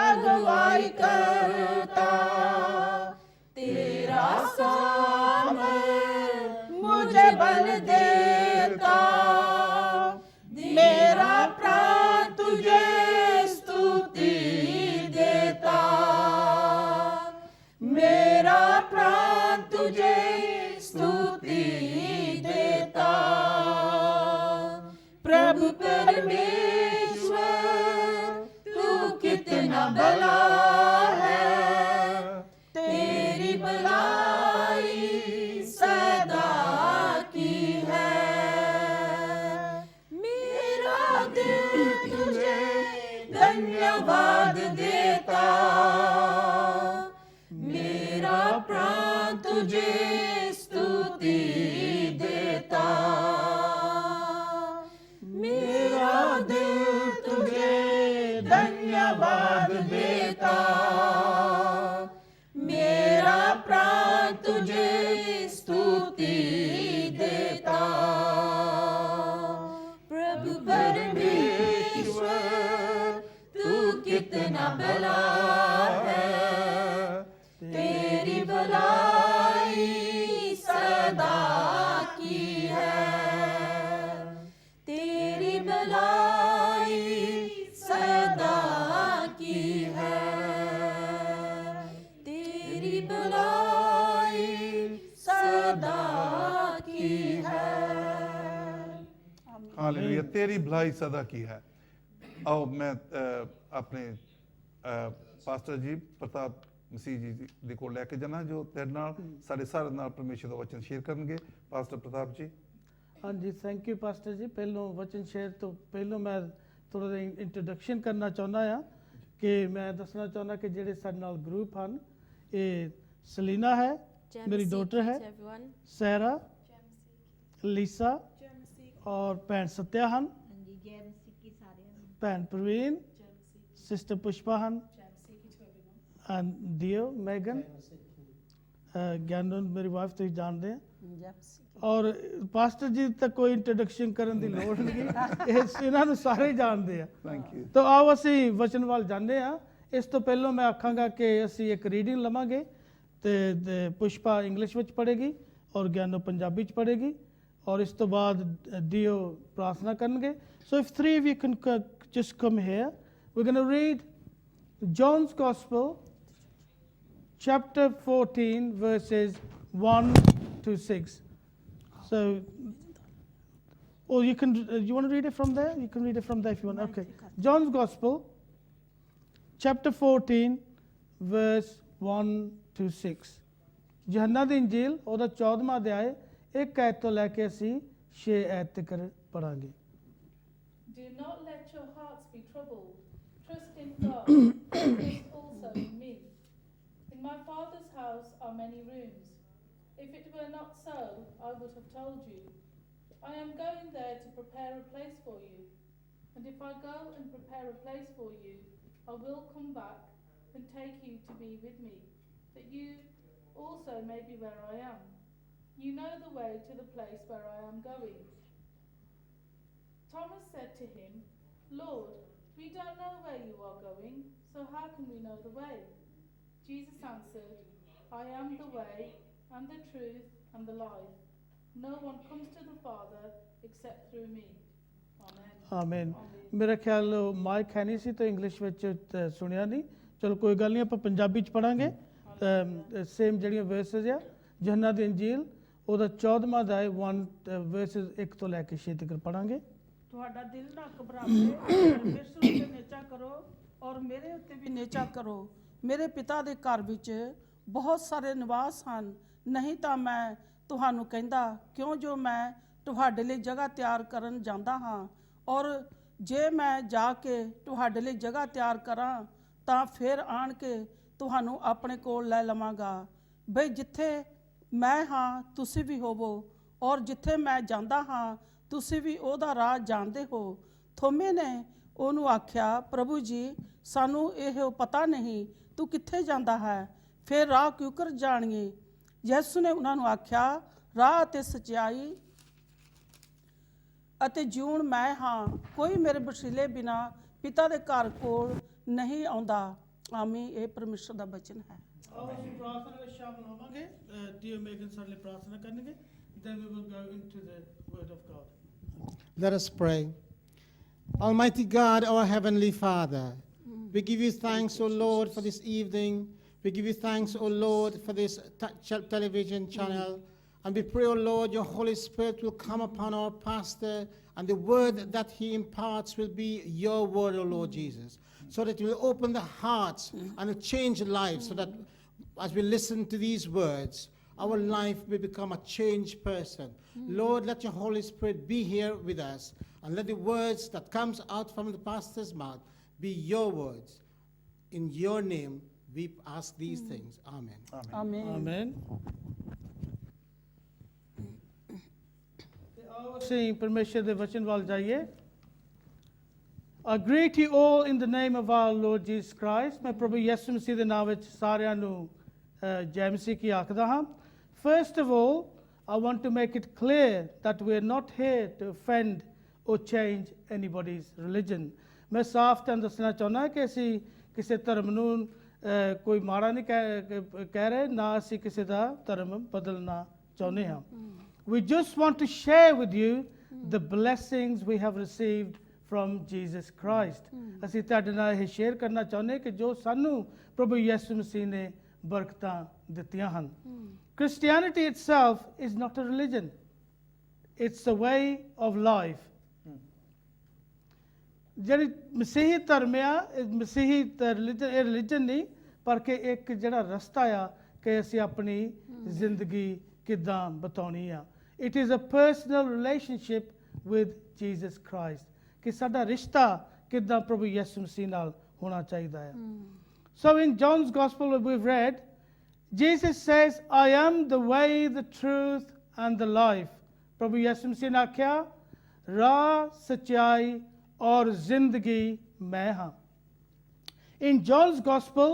Speaker 2: अगुवाई करता, तेरा सामने मुझे बल देता। मेरा प्राण तुझे स्तुति देता, मेरा प्राण तुझे स्तुति देता। प्रभु परमेश्वर तू कितना भला है, तेरी भलाई सदा की है। मेरा दिल तुझे धन्यवाद देता, मेरा प्राण तुझे स्तुति देता। मेरा दिल तुझे धन्यवाद देता, मेरा प्राण तुझे स्तुति देता। भला है तेरी भलाई सदा की है तेरी भलाई सदा की है तेरी भलाई सदा की है
Speaker 3: हालेलुया तेरी भलाई सदा की है आओ मैं अपने ਪਾਸਟਰ ਜੀ ਪ੍ਰਤਾਪ ਮਸੀਹ ਜੀ ਦੇ ਕੋਲ ਲੈ ਕੇ ਜਾਣਾ ਜੋ ਤੇਰੇ ਨਾਲ ਸਾਡੇ ਸਾਰੇ ਨਾਲ ਪਰਮੇਸ਼ਰ ਦਾ ਵਚਨ ਸ਼ੇਅਰ ਕਰਨਗੇ ਪਾਸਟਰ ਪ੍ਰਤਾਪ ਜੀ
Speaker 1: ਹਾਂਜੀ ਥੈਂਕ ਯੂ ਪਾਸਟਰ ਜੀ ਪਹਿਲੋਂ ਵਚਨ ਸ਼ੇਅਰ ਤੋਂ ਪਹਿਲੋਂ ਮੈਂ ਥੋੜਾ ਜਿਹਾ ਇੰਟਰੋਡਕਸ਼ਨ ਕਰਨਾ ਚਾਹੁੰਦਾ ਆ ਕਿ ਮੈਂ ਦੱਸਣਾ ਚਾਹੁੰਦਾ ਕਿ ਜਿਹੜੇ ਸਾਡੇ ਨਾਲ ਗਰੁੱਪ ਹਨ ਇਹ ਸਲੀਨਾ ਹੈ ਮੇਰੀ ਡਾਟਰ ਹੈ ਸਹਿਰਾ ਲੀਸਾ ਔਰ ਭੈਣ ਸਤਿਆ ਹਨ ਭੈਣ ਪ੍ਰਵੀਨ ਸਿਸਟਰ ਪੁਸ਼ਪਾ ਹਨ ਐਂਡ ਦਿਓ ਮੈਗਨ ਗਿਆਨਨ ਮੇਰੀ ਵਾਈਫ ਤੁਸੀਂ ਜਾਣਦੇ ਆ ਔਰ ਪਾਸਟਰ ਜੀ ਤੱਕ ਕੋਈ ਇੰਟਰੋਡਕਸ਼ਨ ਕਰਨ ਦੀ ਲੋੜ ਨਹੀਂ ਇਹਨਾਂ ਨੂੰ ਸਾਰੇ ਜਾਣਦੇ ਆ
Speaker 3: ਥੈਂਕ ਯੂ
Speaker 1: ਤਾਂ ਆਓ ਅਸੀਂ ਵਚਨ ਵੱਲ ਜਾਂਦੇ ਆ ਇਸ ਤੋਂ ਪਹਿਲਾਂ ਮੈਂ ਆਖਾਂਗਾ ਕਿ ਅਸੀਂ ਇੱਕ ਰੀਡਿੰਗ ਲਵਾਂਗੇ ਤੇ ਪੁਸ਼ਪਾ ਇੰਗਲਿਸ਼ ਵਿੱਚ ਪੜ੍ਹੇਗੀ ਔਰ ਗਿਆਨੋ ਪੰਜਾਬੀ ਚ ਪੜ੍ਹੇਗੀ ਔਰ ਇਸ ਤੋਂ ਬਾਅਦ ਦਿਓ ਪ੍ਰਾਰਥਨਾ ਕਰਨਗੇ ਸੋ if three of you can just come here we're going to read John's Gospel chapter 14 verses 1 to 6 so you want to read it from there you can read it from there if you want okay John's Gospel chapter 14 verse 1 to 6 ਯਹੰਨਾ ਦੀ ਇੰਜੀਲ ਉਹਦਾ 14ਵਾਂ ਅਧਿਆਇ 1 ਆਇਤ ਤੋਂ ਲੈ ਕੇ ਅਸੀਂ 6 ਆਇਤ ਤੱਕ ਪੜਾਂਗੇ
Speaker 10: Do not let your hearts be troubled. Trust in God. Trust also in me. In my Father's house are many rooms. If it were not so, I would have told you. I am going there to prepare a place for you. And if I go and prepare a place for you, I will come back and take you to be with me, that you also may be where I am. You know the way to the place where I am going. Thomas said to him, Lord, we don't know where you are going, so how can we know the way? Jesus answered, I am the way, and the truth, and the life. No one comes to the Father except through me. Amen.
Speaker 1: ਆਮੀਨ ਮੇਰਾ ਖਿਆਲ mic ਹੈ ਨਹੀਂ ਸੀ ਤਾਂ English ਵਿੱਚ ਸੁਣਿਆ ਨਹੀਂ ਚਲੋ ਕੋਈ ਗੱਲ ਨਹੀਂ ਆਪਾਂ ਪੰਜਾਬੀ ਚ ਪੜਾਂਗੇ ਸੇਮ ਜਿਹੜੀਆਂ ਵਰਸਸ ਆ ਯਹੰਨਾ ਦੀ ਇੰਜੀਲ ਉਹਦਾ 14ਵਾਂ ਅਧਿਆਇ 1 ਵਰਸਸ 1 ਤੋਂ ਲੈ ਕੇ 6 ਤੱਕ ਪੜਾਂਗੇ
Speaker 4: ਤੁਹਾਡਾ ਦਿਲ ਨਾ ਘਬਰਾਵੇ ਪਰਮੇਸ਼ਰ ਉੱਤੇ ਨੇਚਾ ਕਰੋ ਔਰ ਮੇਰੇ ਉੱਤੇ ਵੀ ਨੇਚਾ ਕਰੋ ਮੇਰੇ ਪਿਤਾ ਦੇ ਘਰ ਵਿੱਚ ਬਹੁਤ ਸਾਰੇ ਨਿਵਾਸ ਹਨ ਨਹੀਂ ਤਾਂ ਮੈਂ ਤੁਹਾਨੂੰ ਕਹਿੰਦਾ ਕਿਉਂ ਜੋ ਮੈਂ ਤੁਹਾਡੇ ਲਈ ਜਗ੍ਹਾ ਤਿਆਰ ਕਰਨ ਜਾਂਦਾ ਹਾਂ ਔਰ ਜੇ ਮੈਂ ਜਾ ਕੇ ਤੁਹਾਡੇ ਲਈ ਜਗ੍ਹਾ ਤਿਆਰ ਕਰਾਂ ਤਾਂ ਫਿਰ ਆਣ ਕੇ ਤੁਹਾਨੂੰ ਆਪਣੇ ਕੋਲ ਲੈ ਲਵਾਂਗਾ ਬਈ ਜਿੱਥੇ ਮੈਂ ਹਾਂ ਤੁਸੀਂ ਵੀ ਹੋਵੋ ਔਰ ਜਿੱਥੇ ਮੈਂ ਜਾਂਦਾ ਹਾਂ ਤੁਸੀਂ ਵੀ ਉਹਦਾ ਰਾਹ ਜਾਣਦੇ ਹੋ ਥੋਮੇ ਨੇ ਉਹਨੂੰ ਆਖਿਆ ਪ੍ਰਭੂ ਜੀ ਸਾਨੂੰ ਇਹ ਪਤਾ ਨਹੀਂ ਤੂੰ ਕਿੱਥੇ ਜਾਂਦਾ ਹੈ ਫਿਰ ਰਾਹ ਕਿਉਂ ਕਰ ਜਾਣੀਏ ਯਿਸੂ ਨੇ ਉਹਨਾਂ ਨੂੰ ਆਖਿਆ ਰਾਹ ਅਤੇ ਸੱਚਾਈ ਅਤੇ ਜੀਵਨ ਮੈਂ ਹਾਂ ਕੋਈ ਮੇਰੇ ਵਸੀਲੇ ਬਿਨਾ ਪਿਤਾ ਦੇ ਘਰ ਕੋਲ ਨਹੀਂ ਆਉਂਦਾ ਆਮੀਨ ਇਹ ਪਰਮੇਸ਼ਰ ਦਾ ਬਚਨ ਹੈ
Speaker 1: ਆਓ ਅਸੀਂ ਪ੍ਰਾਰਥਨਾ ਵਿੱਚ ਸ਼ਾਮਲ ਹੋਵਾਂਗੇ ਦਿਓ ਮੇਗਨ ਸਾਡੇ ਲਈ ਪ੍ਰਾਰਥਨਾ ਕਰਨਗੇ then we will go into the word of God
Speaker 11: Let us pray. Almighty God, our Heavenly Father, we give you thanks, O Lord, for this evening. We give you thanks, O Lord, for this television channel. And we pray, O Lord, your Holy Spirit will come upon our pastor, and the word that he imparts will be your word, O Lord Jesus, so that it will open the hearts and change lives, so that as we listen to these words, our life will become a changed person. Lord, let your Holy Spirit be here with us, and let the words that comes out from the pastor's mouth be your words. In your name we ask these things. Amen.
Speaker 4: ਆਮੀਨ
Speaker 1: ਆਮੀਨ ਆਓ ਅਸੀਂ ਪਰਮੇਸ਼ਰ ਦੇ ਵਚਨ ਵੱਲ ਜਾਈਏ I greet you all in the name of our Lord Jesus Christ. ਮੈਂ ਪ੍ਰਭੂ ਯਿਸੂ ਮਸੀਹ ਦੇ ਨਾਮ ਵਿੱਚ ਸਾਰਿਆਂ ਨੂੰ ਜੈ ਮਸੀਹ ਕੀ ਆਖਦਾ ਹਾਂ First of all, I want to make it clear that we are not here to offend or change anybody's religion. ਮੈਂ ਸਾਫ਼ ਤੁਹਾਨੂੰ ਦੱਸਣਾ ਚਾਹੁੰਦਾ ਕਿ ਅਸੀਂ ਕਿਸੇ ਧਰਮ ਨੂੰ ਕੋਈ ਮਾੜਾ ਨਹੀਂ ਕਹਿ ਰਹੇ, ਨਾ ਅਸੀਂ ਕਿਸੇ ਦਾ ਧਰਮ ਬਦਲਣਾ ਚਾਹੁੰਦੇ ਹਾਂ। We just want to share with you the blessings we have received from Jesus Christ. ਅਸੀਂ ਤੁਹਾਡੇ ਨਾਲ ਇਹ ਸ਼ੇਅਰ ਕਰਨਾ ਚਾਹੁੰਦੇ ਕਿ ਜੋ ਸਾਨੂੰ ਪ੍ਰਭੂ ਯਿਸੂ ਮਸੀਹ ਨੇ ਬਰਕਤਾਂ ਦਿੱਤੀਆਂ ਹਨ। Christianity itself is not a religion. It's a way of life. ਜਿਹੜੀ ਮਸੀਹੀ ਧਰਮ ਆ, ਮਸੀਹੀ ਰਿਲੀਜਨ ਨਹੀਂ, ਪਰ ਕਿ ਇੱਕ ਜਿਹੜਾ ਰਸਤਾ ਆ ਕਿ ਅਸੀਂ ਆਪਣੀ ਜ਼ਿੰਦਗੀ ਕਿੱਦਾਂ ਬਿਤਾਉਣੀ ਆ। It is a personal relationship with Jesus Christ. ਕਿ ਸਾਡਾ ਰਿਸ਼ਤਾ ਕਿੱਦਾਂ ਪ੍ਰਭੂ ਯਿਸੂ ਮਸੀਹ ਨਾਲ ਹੋਣਾ ਚਾਹੀਦਾ ਹੈ। So in John's Gospel we've read, Jesus says, I am the way, the truth and the life. ਪ੍ਰਭੂ ਯਿਸੂ ਮਸੀਹ ਨੇ ਆਖਿਆ, ਰਾਹ, ਸੱਚਾਈ ਔਰ ਜ਼ਿੰਦਗੀ ਮੈਂ ਹਾਂ। In John's Gospel,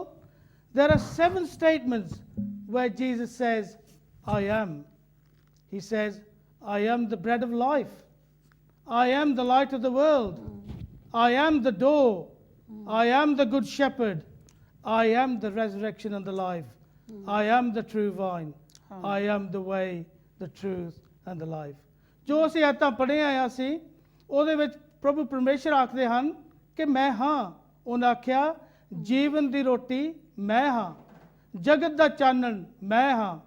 Speaker 1: there are 7 statements where Jesus says, I am. He says, I am the bread of life. I am the light of the world. I am the door. I am the good shepherd. I am the resurrection and the life. I am the true vine. I am the way, the truth and the life. ਜੋ ਅਸੀਂ ਆਇਤਾਂ ਪੜ੍ਹੀਆਂ ਆ ਅਸੀਂ ਉਹਦੇ ਵਿੱਚ ਪ੍ਰਭੂ ਪਰਮੇਸ਼ਰ ਆਖਦੇ ਹਨ ਕਿ ਮੈਂ ਹਾਂ। ਉਹਨਾਂ ਆਖਿਆ, ਜੀਵਨ ਦੀ ਰੋਟੀ ਮੈਂ ਹਾਂ, ਜਗਤ ਦਾ ਚਾਨਣ ਮੈਂ ਹਾਂ,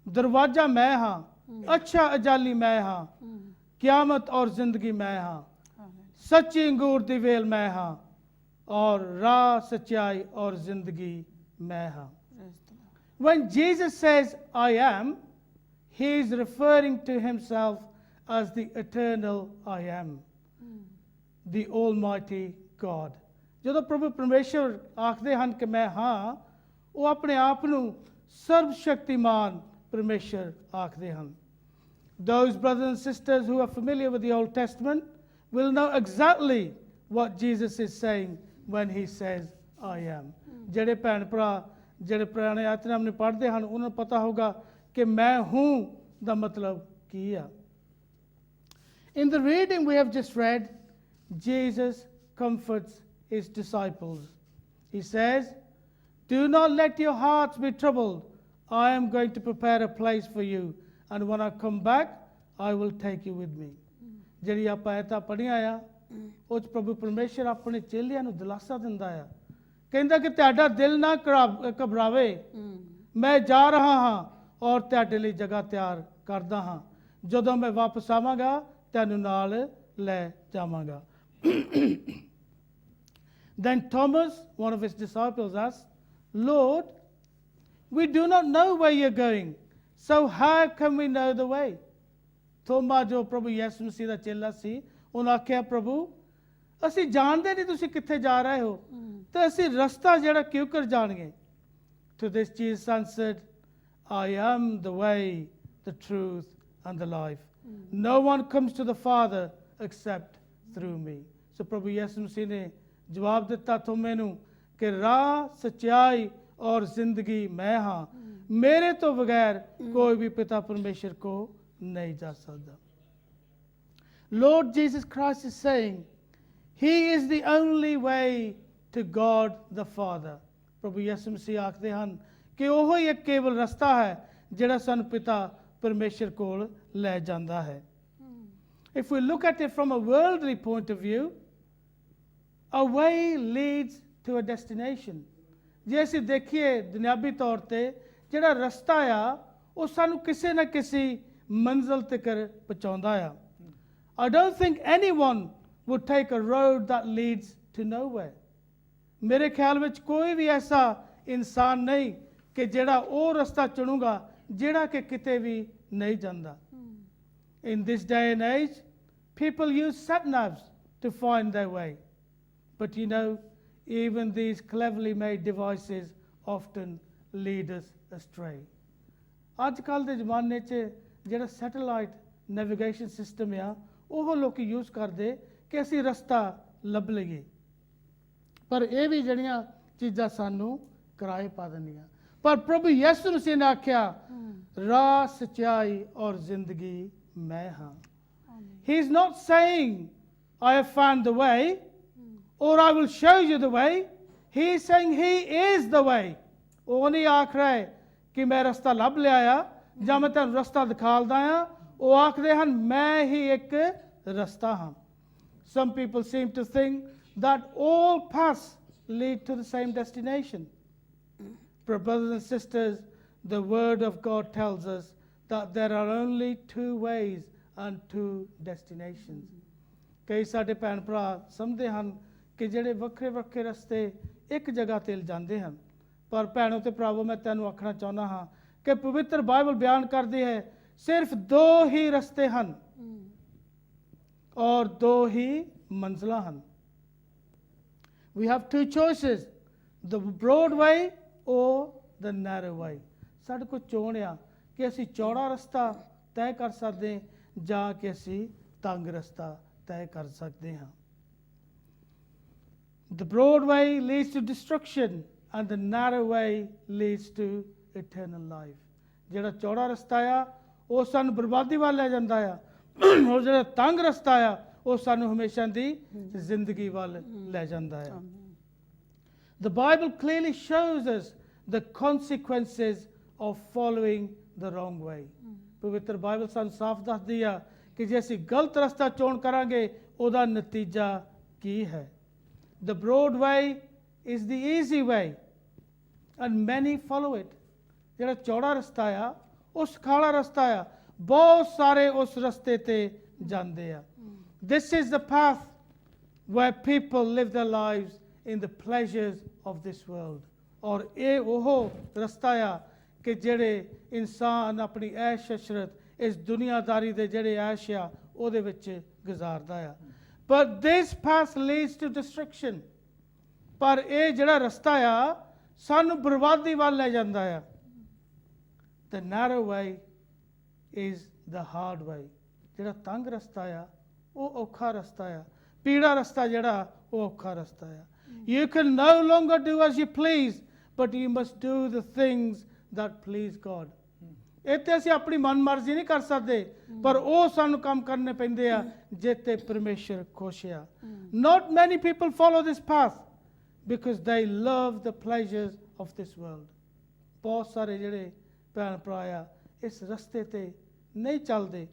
Speaker 1: ਦਰਵਾਜ਼ਾ ਮੈਂ ਹਾਂ, ਅੱਛਾ ਅਜਾਲੀ ਮੈਂ ਹਾਂ, ਕਿਆਮਤ ਔਰ ਜ਼ਿੰਦਗੀ ਮੈਂ ਹਾਂ, ਸੱਚੀ ਅੰਗੂਰ ਦੀ ਵੇਲ ਮੈਂ ਹਾਂ, ਔਰ ਰਾਹ, ਸੱਚਾਈ ਔਰ ਜ਼ਿੰਦਗੀ ਮੈਂ ਹਾਂ। When Jesus says I am, he is referring to himself as the eternal I am, the Almighty God. ਜਦੋਂ ਪ੍ਰਭੂ ਪਰਮੇਸ਼ਰ ਆਖਦੇ ਹਨ ਕਿ ਮੈਂ ਹਾਂ, ਉਹ ਆਪਣੇ ਆਪ ਨੂੰ ਸਰਬ ਸ਼ਕਤੀਮਾਨ ਪਰਮੇਸ਼ਰ ਆਖਦੇ ਹਨ। Those brothers and sisters who are familiar with the Old Testament will know exactly what Jesus is saying when he says I am. ਜਿਹੜੇ ਭੈਣ ਭਰਾ ਜਿਹੜੇ ਪੁਰਾਣੇ ਆਇਤਨਾਮੇ ਪੜ੍ਹਦੇ ਹਨ ਉਹਨਾਂ ਨੂੰ ਪਤਾ ਹੋਗਾ ਕਿ ਮੈਂ ਹੂੰ ਦਾ ਮਤਲਬ ਕੀ ਆ। In the reading we have just read, Jesus comforts his disciples. He says, do not let your hearts be troubled. I am going to prepare a place for you, and when I come back, I will take you with me. ਜਿਹੜੀ ਆਪਾਂ ਆਇਤਾਂ ਪੜ੍ਹੀਆਂ ਆ ਉਹ 'ਚ ਪ੍ਰਭੂ ਪਰਮੇਸ਼ਰ ਆਪਣੇ ਚੇਲਿਆਂ ਨੂੰ ਦਿਲਾਸਾ ਦਿੰਦਾ ਆ, ਕਹਿੰਦਾ ਕਿ ਤੁਹਾਡਾ ਦਿਲ ਨਾ ਘਬਰਾਵੇ, ਮੈਂ ਜਾ ਰਹਾ ਹਾਂ ਔਰ ਤੁਹਾਡੇ ਲਈ ਜਗ੍ਹਾ ਤਿਆਰ ਕਰਦਾ ਹਾਂ, ਜਦੋਂ ਮੈਂ ਵਾਪਸ ਆਵਾਂਗਾ ਤੁਹਾਨੂੰ ਨਾਲ ਲੈ ਜਾਵਾਂਗਾ। Then Thomas, one of his disciples, asked, Lord, we do not know where you're going, so how can we know the way? Thoma ਜੋ ਪ੍ਰਭੂ ਯਿਸੂ ਮਸੀਹ ਦਾ ਚੇਲਾ ਸੀ, ਉਹਨੇ ਆਖਿਆ, ਪ੍ਰਭੂ ਅਸੀਂ ਜਾਣਦੇ ਨਹੀਂ ਤੁਸੀਂ ਕਿੱਥੇ ਜਾ ਰਹੇ ਹੋ, ਤੇ ਅਸੀਂ ਰਸਤਾ ਜਿਹੜਾ ਕਿਉਂ ਕਰ ਜਾਣਗੇ? To this Jesus answered, I am the way, the truth and the life. No one comes to the Father except through me. So ਪ੍ਰਭੂ ਯਿਸੂ ਮਸੀਹ ਨੇ ਜਵਾਬ ਦਿੱਤਾ ਥੋਮੇ ਨੂੰ ਕਿ ਰਾਹ, ਸੱਚਾਈ ਔਰ ਜ਼ਿੰਦਗੀ ਮੈਂ ਹਾਂ, ਮੇਰੇ ਤੋਂ ਬਗੈਰ ਕੋਈ ਵੀ ਪਿਤਾ ਪਰਮੇਸ਼ਰ ਕੋ ਨਹੀਂ ਜਾ ਸਕਦਾ। Lord Jesus Christ is saying, He is the only way to God the Father. ਪ੍ਰਭੂ ਯਿਸੂ ਮਸੀਹ ਆਖਦੇ ਹਨ ਕਿ ਉਹ ਹੀ ਇੱਕ ਕੇਵਲ ਰਸਤਾ ਹੈ ਜਿਹੜਾ ਸਾਨੂੰ ਪਿਤਾ ਪਰਮੇਸ਼ਰ ਕੋਲ ਲੈ ਜਾਂਦਾ ਹੈ। If we look at it from a worldly point of view, a way leads to a destination. ਜੇ ਅਸੀਂ ਦੇਖੀਏ ਦੁਨਿਆਵੀ ਤੌਰ ਤੇ ਜਿਹੜਾ ਰਸਤਾ ਆ ਉਹ ਸਾਨੂੰ ਕਿਸੇ ਨਾ ਕਿਸੇ ਮੰਜ਼ਿਲ ਤੱਕ ਪਹੁੰਚਾਉਂਦਾ ਆ। I don't think anyone would take a road that leads to nowhere. ਮੇਰੇ ਖਿਆਲ ਵਿੱਚ ਕੋਈ ਵੀ ਐਸਾ ਇਨਸਾਨ ਨਹੀਂ ਕਿ ਜਿਹੜਾ ਉਹ ਰਸਤਾ ਚੁਣੂਗਾ ਜਿਹੜਾ ਕਿ ਕਿਤੇ ਵੀ ਨਹੀਂ ਜਾਂਦਾ। In this day and age, people use sat-navs to find their way. But you know, even these cleverly made devices often lead us astray. ਅੱਜ ਕੱਲ੍ਹ ਦੇ ਜ਼ਮਾਨੇ 'ਚ ਜਿਹੜਾ ਸੈਟੇਲਾਈਟ ਨੈਵੀਗੇਸ਼ਨ ਸਿਸਟਮ ਆ ਉਹ ਲੋਕ ਯੂਜ਼ ਕਰਦੇ ਕਿ ਅਸੀਂ ਰਸਤਾ ਲੱਭ ਲਈਏ, ਪਰ ਇਹ ਵੀ ਜਿਹੜੀਆਂ ਚੀਜ਼ਾਂ ਸਾਨੂੰ ਕਿਰਾਏ ਪਾ ਦਿੰਦੀਆਂ। ਪਰ ਪ੍ਰਭੂ ਯਿਸੂ ਮਸੀਹ ਨੇ ਆਖਿਆ, ਰਾਹ, ਸੱਚਾਈ ਔਰ ਜ਼ਿੰਦਗੀ ਮੈਂ ਹਾਂ। He is not saying, I have found the way, or I will show you the way. He is saying he is the way. ਉਹ ਨਹੀਂ ਆਖ ਰਹੇ ਕਿ ਮੈਂ ਰਸਤਾ ਲੱਭ ਲਿਆ ਆ ਜਾਂ ਮੈਂ ਤੁਹਾਨੂੰ ਰਸਤਾ ਦਿਖਾਲਦਾ ਆ ਉਹ ਆਖਦੇ ਹਨ ਮੈਂ ਹੀ ਇੱਕ ਰਸਤਾ ਹਾਂ Some people seem to think that all paths lead to the same destination. But brothers and sisters, the word of God tells us that there are only two ways and two destinations. ਕਈ ਸਾਡੇ ਭੈਣ ਭਰਾ ਸਮਝਦੇ ਹਨ ਕਿ ਜਿਹੜੇ ਵੱਖਰੇ ਵੱਖਰੇ ਰਸਤੇ ਇੱਕ ਜਗ੍ਹਾ ਤੇ ਜਾਂਦੇ ਹਨ ਪਰ ਭੈਣੋ ਤੇ ਭਰਾਵੋ ਮੈਂ ਤੁਹਾਨੂੰ ਆਖਣਾ ਚਾਹੁੰਦਾ ਹਾਂ ਕਿ ਪਵਿੱਤਰ ਬਾਈਬਲ ਬਿਆਨ ਕਰਦੀ ਹੈ ਸਿਰਫ ਦੋ ਹੀ ਰਸਤੇ ਹਨ ਔਰ ਦੋ ਹੀ ਮੰਜ਼ਲਾਂ ਹਨ We have two choices, the broad way or the narrow way. ਸਾਡੇ ਕੋਲ ਚੋਣ ਆ ਕਿ ਅਸੀਂ ਚੌੜਾ ਰਸਤਾ ਤੈਅ ਕਰ ਸਕਦੇ ਜਾਂ ਕਿ ਅਸੀਂ ਤੰਗ ਰਸਤਾ ਤੈਅ ਕਰ ਸਕਦੇ ਹਾਂ The broad way leads to destruction and the narrow way leads to eternal life. ਜਿਹੜਾ ਚੌੜਾ ਰਸਤਾ ਆ ਉਹ ਸਾਨੂੰ ਬਰਬਾਦੀ ਵੱਲ ਲੈ ਜਾਂਦਾ ਆ ਔਰ ਜਿਹੜਾ ਤੰਗ ਰਸਤਾ ਆ ਉਹ ਸਾਨੂੰ ਹਮੇਸ਼ਾ ਦੀ ਜ਼ਿੰਦਗੀ ਵੱਲ ਲੈ ਜਾਂਦਾ ਆ The Bible clearly shows us the consequences of following the wrong way. ਪਵਿੱਤਰ ਬਾਈਬਲ ਸਾਨੂੰ ਸਾਫ਼ ਦੱਸਦੀ ਆ ਕਿ ਜੇ ਅਸੀਂ ਗਲਤ ਰਸਤਾ ਚੋਣ ਕਰਾਂਗੇ ਉਹਦਾ ਨਤੀਜਾ ਕੀ ਹੈ The broad way is the easy way and many follow it. ਜਿਹੜਾ ਚੌੜਾ ਰਸਤਾ ਆ ਉਹ ਸਖਾਲਾ ਰਸਤਾ ਆ ਬਹੁਤ ਸਾਰੇ ਉਸ ਰਸਤੇ ਤੇ ਜਾਂਦੇ ਆ This is the path where people live their lives in the pleasures of this world. ਔਰ ਇਹ ਉਹ ਰਸਤਾ ਆ ਕਿ ਜਿਹੜੇ ਇਨਸਾਨ ਆਪਣੀ ਐਸ਼ ਅਸ਼ਰਤ ਇਸ ਦੁਨੀਆਦਾਰੀ ਦੇ ਜਿਹੜੇ ਐਸ਼ ਆ ਉਹਦੇ ਵਿੱਚ ਗੁਜ਼ਾਰਦਾ ਆ But this path leads to destruction. ਪਰ ਇਹ ਜਿਹੜਾ ਰਸਤਾ ਆ ਸਾਨੂੰ ਬਰਬਾਦੀ ਵੱਲ ਲੈ ਜਾਂਦਾ ਆ The narrow way is the hard way. ਜਿਹੜਾ ਤੰਗ ਰਸਤਾ ਆ ਉਹ ਔਖਾ ਰਸਤਾ ਆ ਪੀੜਾ ਰਸਤਾ ਜਿਹੜਾ ਉਹ ਔਖਾ ਰਸਤਾ ਆ You can no longer do as you please, but you must do the things that please God. ਇੱਥੇ ਅਸੀਂ ਆਪਣੀ ਮਨਮਰਜ਼ੀ ਨਹੀਂ ਕਰ ਸਕਦੇ ਪਰ ਉਹ ਸਾਨੂੰ ਕੰਮ ਕਰਨੇ ਪੈਂਦੇ ਆ ਜਿੱਤੇ ਪਰਮੇਸ਼ਰ ਖੁਸ਼ ਆ Not many people follow this path because they love the pleasures of this world. ਬਹੁਤ ਸਾਰੇ ਜਿਹੜੇ ਭੈਣ ਭਰਾ ਆ ਇਸ ਰਸਤੇ ਤੇ ਨਹੀਂ ਚੱਲਦੇ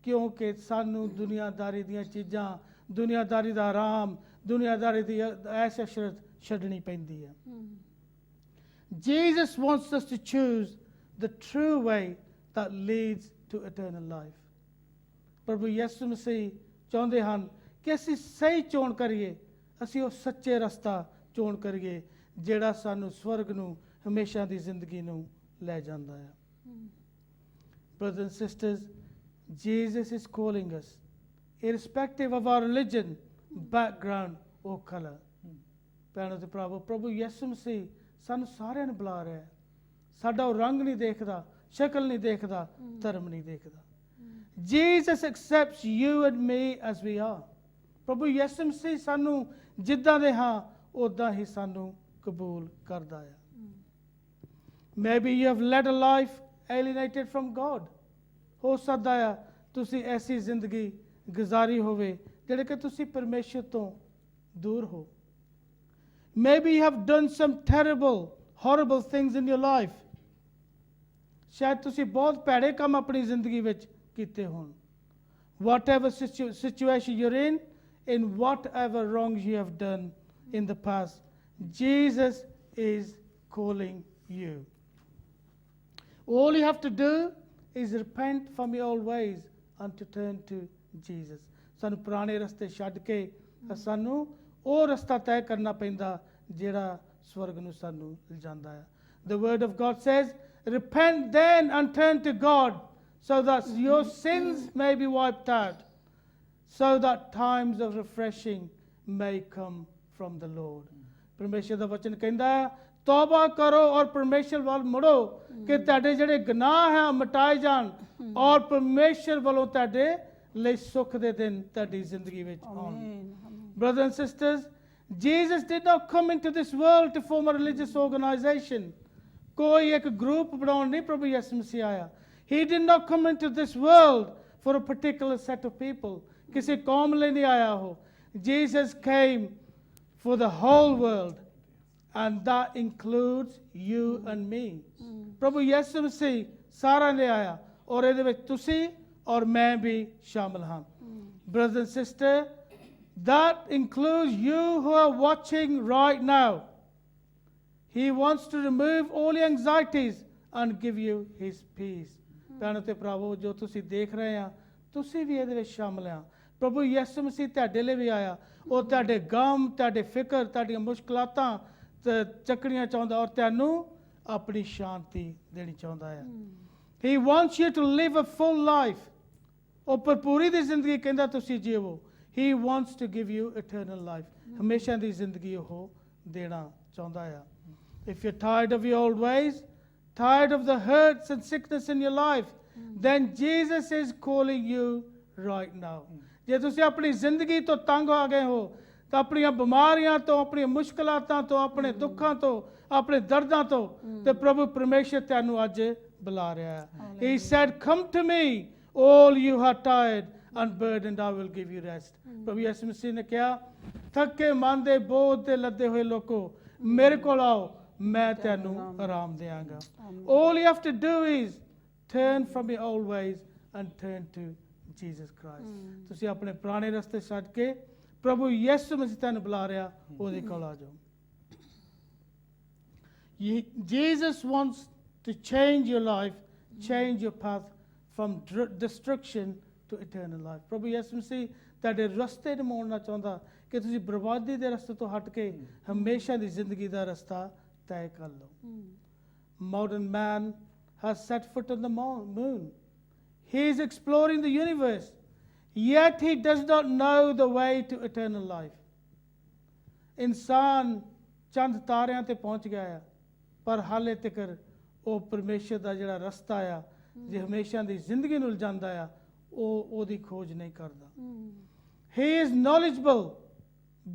Speaker 1: ਕਿਉਂਕਿ ਸਾਨੂੰ ਦੁਨੀਆਦਾਰੀ ਦੀਆਂ ਚੀਜ਼ਾਂ ਦੁਨੀਆਦਾਰੀ ਦਾ ਆਰਾਮ ਦੁਨੀਆਦਾਰੀ ਦੀ ਐਸ਼ ਅਸ਼ਰਤ ਛੱਡਣੀ ਪੈਂਦੀ ਆ Jesus wants us to choose the true way that leads to eternal life. ਪ੍ਰਭੂ ਯਿਸੂ ਮਸੀਹ ਚਾਹੁੰਦੇ ਹਨ ਕਿ ਅਸੀਂ ਸਹੀ ਚੋਣ ਕਰੀਏ ਅਸੀਂ ਉਹ ਸੱਚੇ ਰਸਤਾ ਚੋਣ ਕਰੀਏ ਜਿਹੜਾ ਸਾਨੂੰ ਸਵਰਗ ਨੂੰ ਹਮੇਸ਼ਾ ਦੀ ਜ਼ਿੰਦਗੀ ਨੂੰ ਲੈ ਜਾਂਦਾ ਆ Brothers and sisters, Jesus is calling us, irrespective of our religion, background or color. ਭੈਣੋ ਤੇ ਭਰਾਵੋ ਪ੍ਰਭੂ ਯਿਸੂ ਮਸੀਹ ਸਾਨੂੰ ਸਾਰਿਆਂ ਨੂੰ ਬੁਲਾ ਰਿਹਾ ਹੈ ਸਾਡਾ ਉਹ ਰੰਗ ਨਹੀਂ ਦੇਖਦਾ ਸ਼ਕਲ ਨਹੀਂ ਦੇਖਦਾ ਧਰਮ ਨਹੀਂ ਦੇਖਦਾ Jesus accepts you and me as we are. ਪ੍ਰਭੂ ਯਿਸੂ ਮਸੀਹ ਸਾਨੂੰ ਜਿੱਦਾਂ ਦੇ ਹਾਂ ਉਦਾਂ ਹੀ ਸਾਨੂੰ ਕਬੂਲ ਕਰਦਾ ਹੈ Maybe you have led a life alienated from God. ਹੋ ਸਕਦਾ ਆ ਤੁਸੀਂ ਐਸੀ ਜ਼ਿੰਦਗੀ ਗੁਜ਼ਾਰੀ ਹੋਵੇ ਜਿਹੜੇ ਕਿ ਤੁਸੀਂ ਪਰਮੇਸ਼ਰ ਤੋਂ ਦੂਰ ਹੋ Maybe you have done some terrible, horrible things in your life. ਸ਼ਾਇਦ ਤੁਸੀਂ ਬਹੁਤ ਭੈੜੇ ਕੰਮ ਆਪਣੀ ਜ਼ਿੰਦਗੀ ਵਿੱਚ ਕੀਤੇ ਹੋਣ Whatever situation you're in whatever wrongs you have done in the past, Jesus is calling you. All you have to do is repent from your old ways and to turn to Jesus. ਸਾਨੂੰ ਪੁਰਾਣੇ ਰਸਤੇ ਛੱਡ ਕੇ ਸਾਨੂੰ ਉਹ ਰਸਤਾ ਤੈਅ ਕਰਨਾ ਪੈਂਦਾ ਜਿਹੜਾ ਸਵਰਗ ਨੂੰ ਸਾਨੂੰ ਲਿਜਾਂਦਾ ਹੈ The word of God says, repent then and turn to God so that your sins may be wiped out, so that times of refreshing may come from the Lord. ਪਰਮੇਸ਼ਰ ਦਾ ਵਚਨ ਕਹਿੰਦਾ ਹੈ ਤੌਬਾ ਕਰੋ ਔਰ ਪਰਮੇਸ਼ਰ ਵੱਲ ਮੁੜੋ ਕਿ ਤੁਹਾਡੇ ਜਿਹੜੇ ਗੁਨਾਹ ਹੈ ਮਿਟਾਏ ਜਾਣ ਔਰ ਪਰਮੇਸ਼ਰ ਵੱਲੋਂ ਤੁਹਾਡੇ ਲਈ ਸੁੱਖ ਦੇ ਦਿਨ ਤੁਹਾਡੀ ਜ਼ਿੰਦਗੀ ਵਿੱਚ ਆਉਣ Brothers and sisters, Jesus did not come into this world to form a religious organization. ਕੋਈ ਇੱਕ ਗਰੁੱਪ ਬਣਾਉਣ ਨਹੀਂ ਪ੍ਰਭੂ ਯਿਸੂ ਮਸੀਹ ਆਇਆ He did not come into this world for a particular set of people. ਕਿਸੇ ਕੌਮ ਲਈ ਨਹੀਂ ਆਇਆ ਉਹ Jesus came for the whole world and that includes you and me. ਪ੍ਰਭੂ ਯਿਸੂ ਮਸੀਹ ਸਾਰਿਆਂ ਲਈ ਆਇਆ ਔਰ ਇਹਦੇ ਵਿੱਚ ਤੁਸੀਂ ਔਰ ਮੈਂ ਵੀ ਸ਼ਾਮਲ ਹਾਂ. Brothers and sisters, that includes you who are watching right now. He wants to remove all your anxieties and give you his peace. ਭੈਣੋ ਤੇ ਭਰਾਵੋ, ਜੋ ਤੁਸੀਂ ਦੇਖ ਰਹੇ ਆ ਤੁਸੀਂ ਵੀ ਇਹਦੇ ਵਿੱਚ ਸ਼ਾਮਲ ਆ. ਪ੍ਰਭੂ ਯਿਸੂ ਮਸੀਹ ਤੁਹਾਡੇ ਲਈ ਵੀ ਆਇਆ. ਉਹ ਤੁਹਾਡੇ ਗਮ, ਤੁਹਾਡੇ ਫਿਕਰ, ਤੁਹਾਡੀਆਂ ਮੁਸ਼ਕਲਾਤਾਂ ਚੱਕਣੀਆਂ ਚਾਹੁੰਦਾ ਔਰ ਤੁਹਾਨੂੰ ਆਪਣੀ ਸ਼ਾਂਤੀ ਦੇਣੀ ਚਾਹੁੰਦਾ ਹੈ. He wants you to live a full life. ਉਹ ਭਰਪੂਰੀ ਦੀ ਜ਼ਿੰਦਗੀ ਕਹਿੰਦਾ ਤੁਸੀਂ ਜੀਵੋ. He wants to give you eternal life. ਹਮੇਸ਼ਾ ਦੀ ਜ਼ਿੰਦਗੀ ਉਹ ਦੇਣਾ ਚਾਹੁੰਦਾ ਆ. If you're tired of your old ways, tired of the hurts and sickness in your life, then Jesus is calling you right now. ਜੇ ਤੁਸੀਂ ਆਪਣੀ ਜ਼ਿੰਦਗੀ ਤੋਂ ਤੰਗ ਆ ਗਏ ਹੋ ਤਾਂ ਆਪਣੀਆਂ ਬਿਮਾਰੀਆਂ ਤੋਂ, ਆਪਣੀਆਂ ਮੁਸ਼ਕਲਾਤਾਂ ਤੋਂ, ਆਪਣੇ ਦੁੱਖਾਂ ਤੋਂ, ਆਪਣੇ ਦਰਦਾਂ ਤੋਂ, ਤੇ ਪ੍ਰਭੂ ਪਰਮੇਸ਼ਰ ਤੁਹਾਨੂੰ ਅੱਜ ਬੁਲਾ ਰਿਹਾ ਹੈ. He said, come to me, all you are tired and burdened, I will give you rest. ਪ੍ਰਭੂ ਯਿਸੂ ਮਸੀਹ ਨੇ ਕਿਹਾ, ਥੱਕੇ ਮਨ ਦੇ ਬੋਝ ਤੇ ਲੱਦੇ ਹੋਏ ਲੋਕੋ ਮੇਰੇ ਕੋਲ ਆਓ, ਮੈਂ ਤੁਹਾਨੂੰ ਆਰਾਮ ਦੇਵਾਂਗਾ. All you have to do is turn from your old ways and turn to Jesus Christ. ਤੁਸੀਂ ਆਪਣੇ ਪੁਰਾਣੇ ਰਸਤੇ ਛੱਡ ਕੇ ਪ੍ਰਭੂ ਯਿਸੂ ਮਸੀਹ ਤੁਹਾਨੂੰ ਬੁਲਾ ਰਿਹਾ, ਉਹਦੇ ਕੋਲ ਆ ਜਾਓ. Jesus wants to change your life, change your path from destruction to eternal life. ਪ੍ਰਭੂ ਯਿਸੂ ਮਸੀਹ ਤੁਹਾਡੇ ਰਸਤੇ ਨੂੰ ਮੋੜਨਾ ਚਾਹੁੰਦਾ ਕਿ ਤੁਸੀਂ ਬਰਬਾਦੀ ਦੇ ਰਸਤੇ ਤੋਂ ਹਟ ਕੇ ਹਮੇਸ਼ਾ ਦੀ ਜ਼ਿੰਦਗੀ ਦਾ ਰਸਤਾ ਤੈਅ ਕਰ ਲਓ. Modern man has set foot on the moon. He is exploring the universe, yet he does not know the way to eternal life. ਇਨਸਾਨ ਚੰਦ ਤਾਰਿਆਂ ਤੇ ਪਹੁੰਚ ਗਿਆ ਆ, ਪਰ ਹਾਲੇ ਤੱਕ ਉਹ ਪਰਮੇਸ਼ਰ ਦਾ ਜਿਹੜਾ ਰਸਤਾ ਆ, ਜੇ ਹਮੇਸ਼ਾ ਦੀ ਜ਼ਿੰਦਗੀ ਨੂੰ ਲਿਜਾਂਦਾ ਆ, ਉਹਦੀ ਖੋਜ ਨਹੀਂ ਕਰਦਾ. He is knowledgeable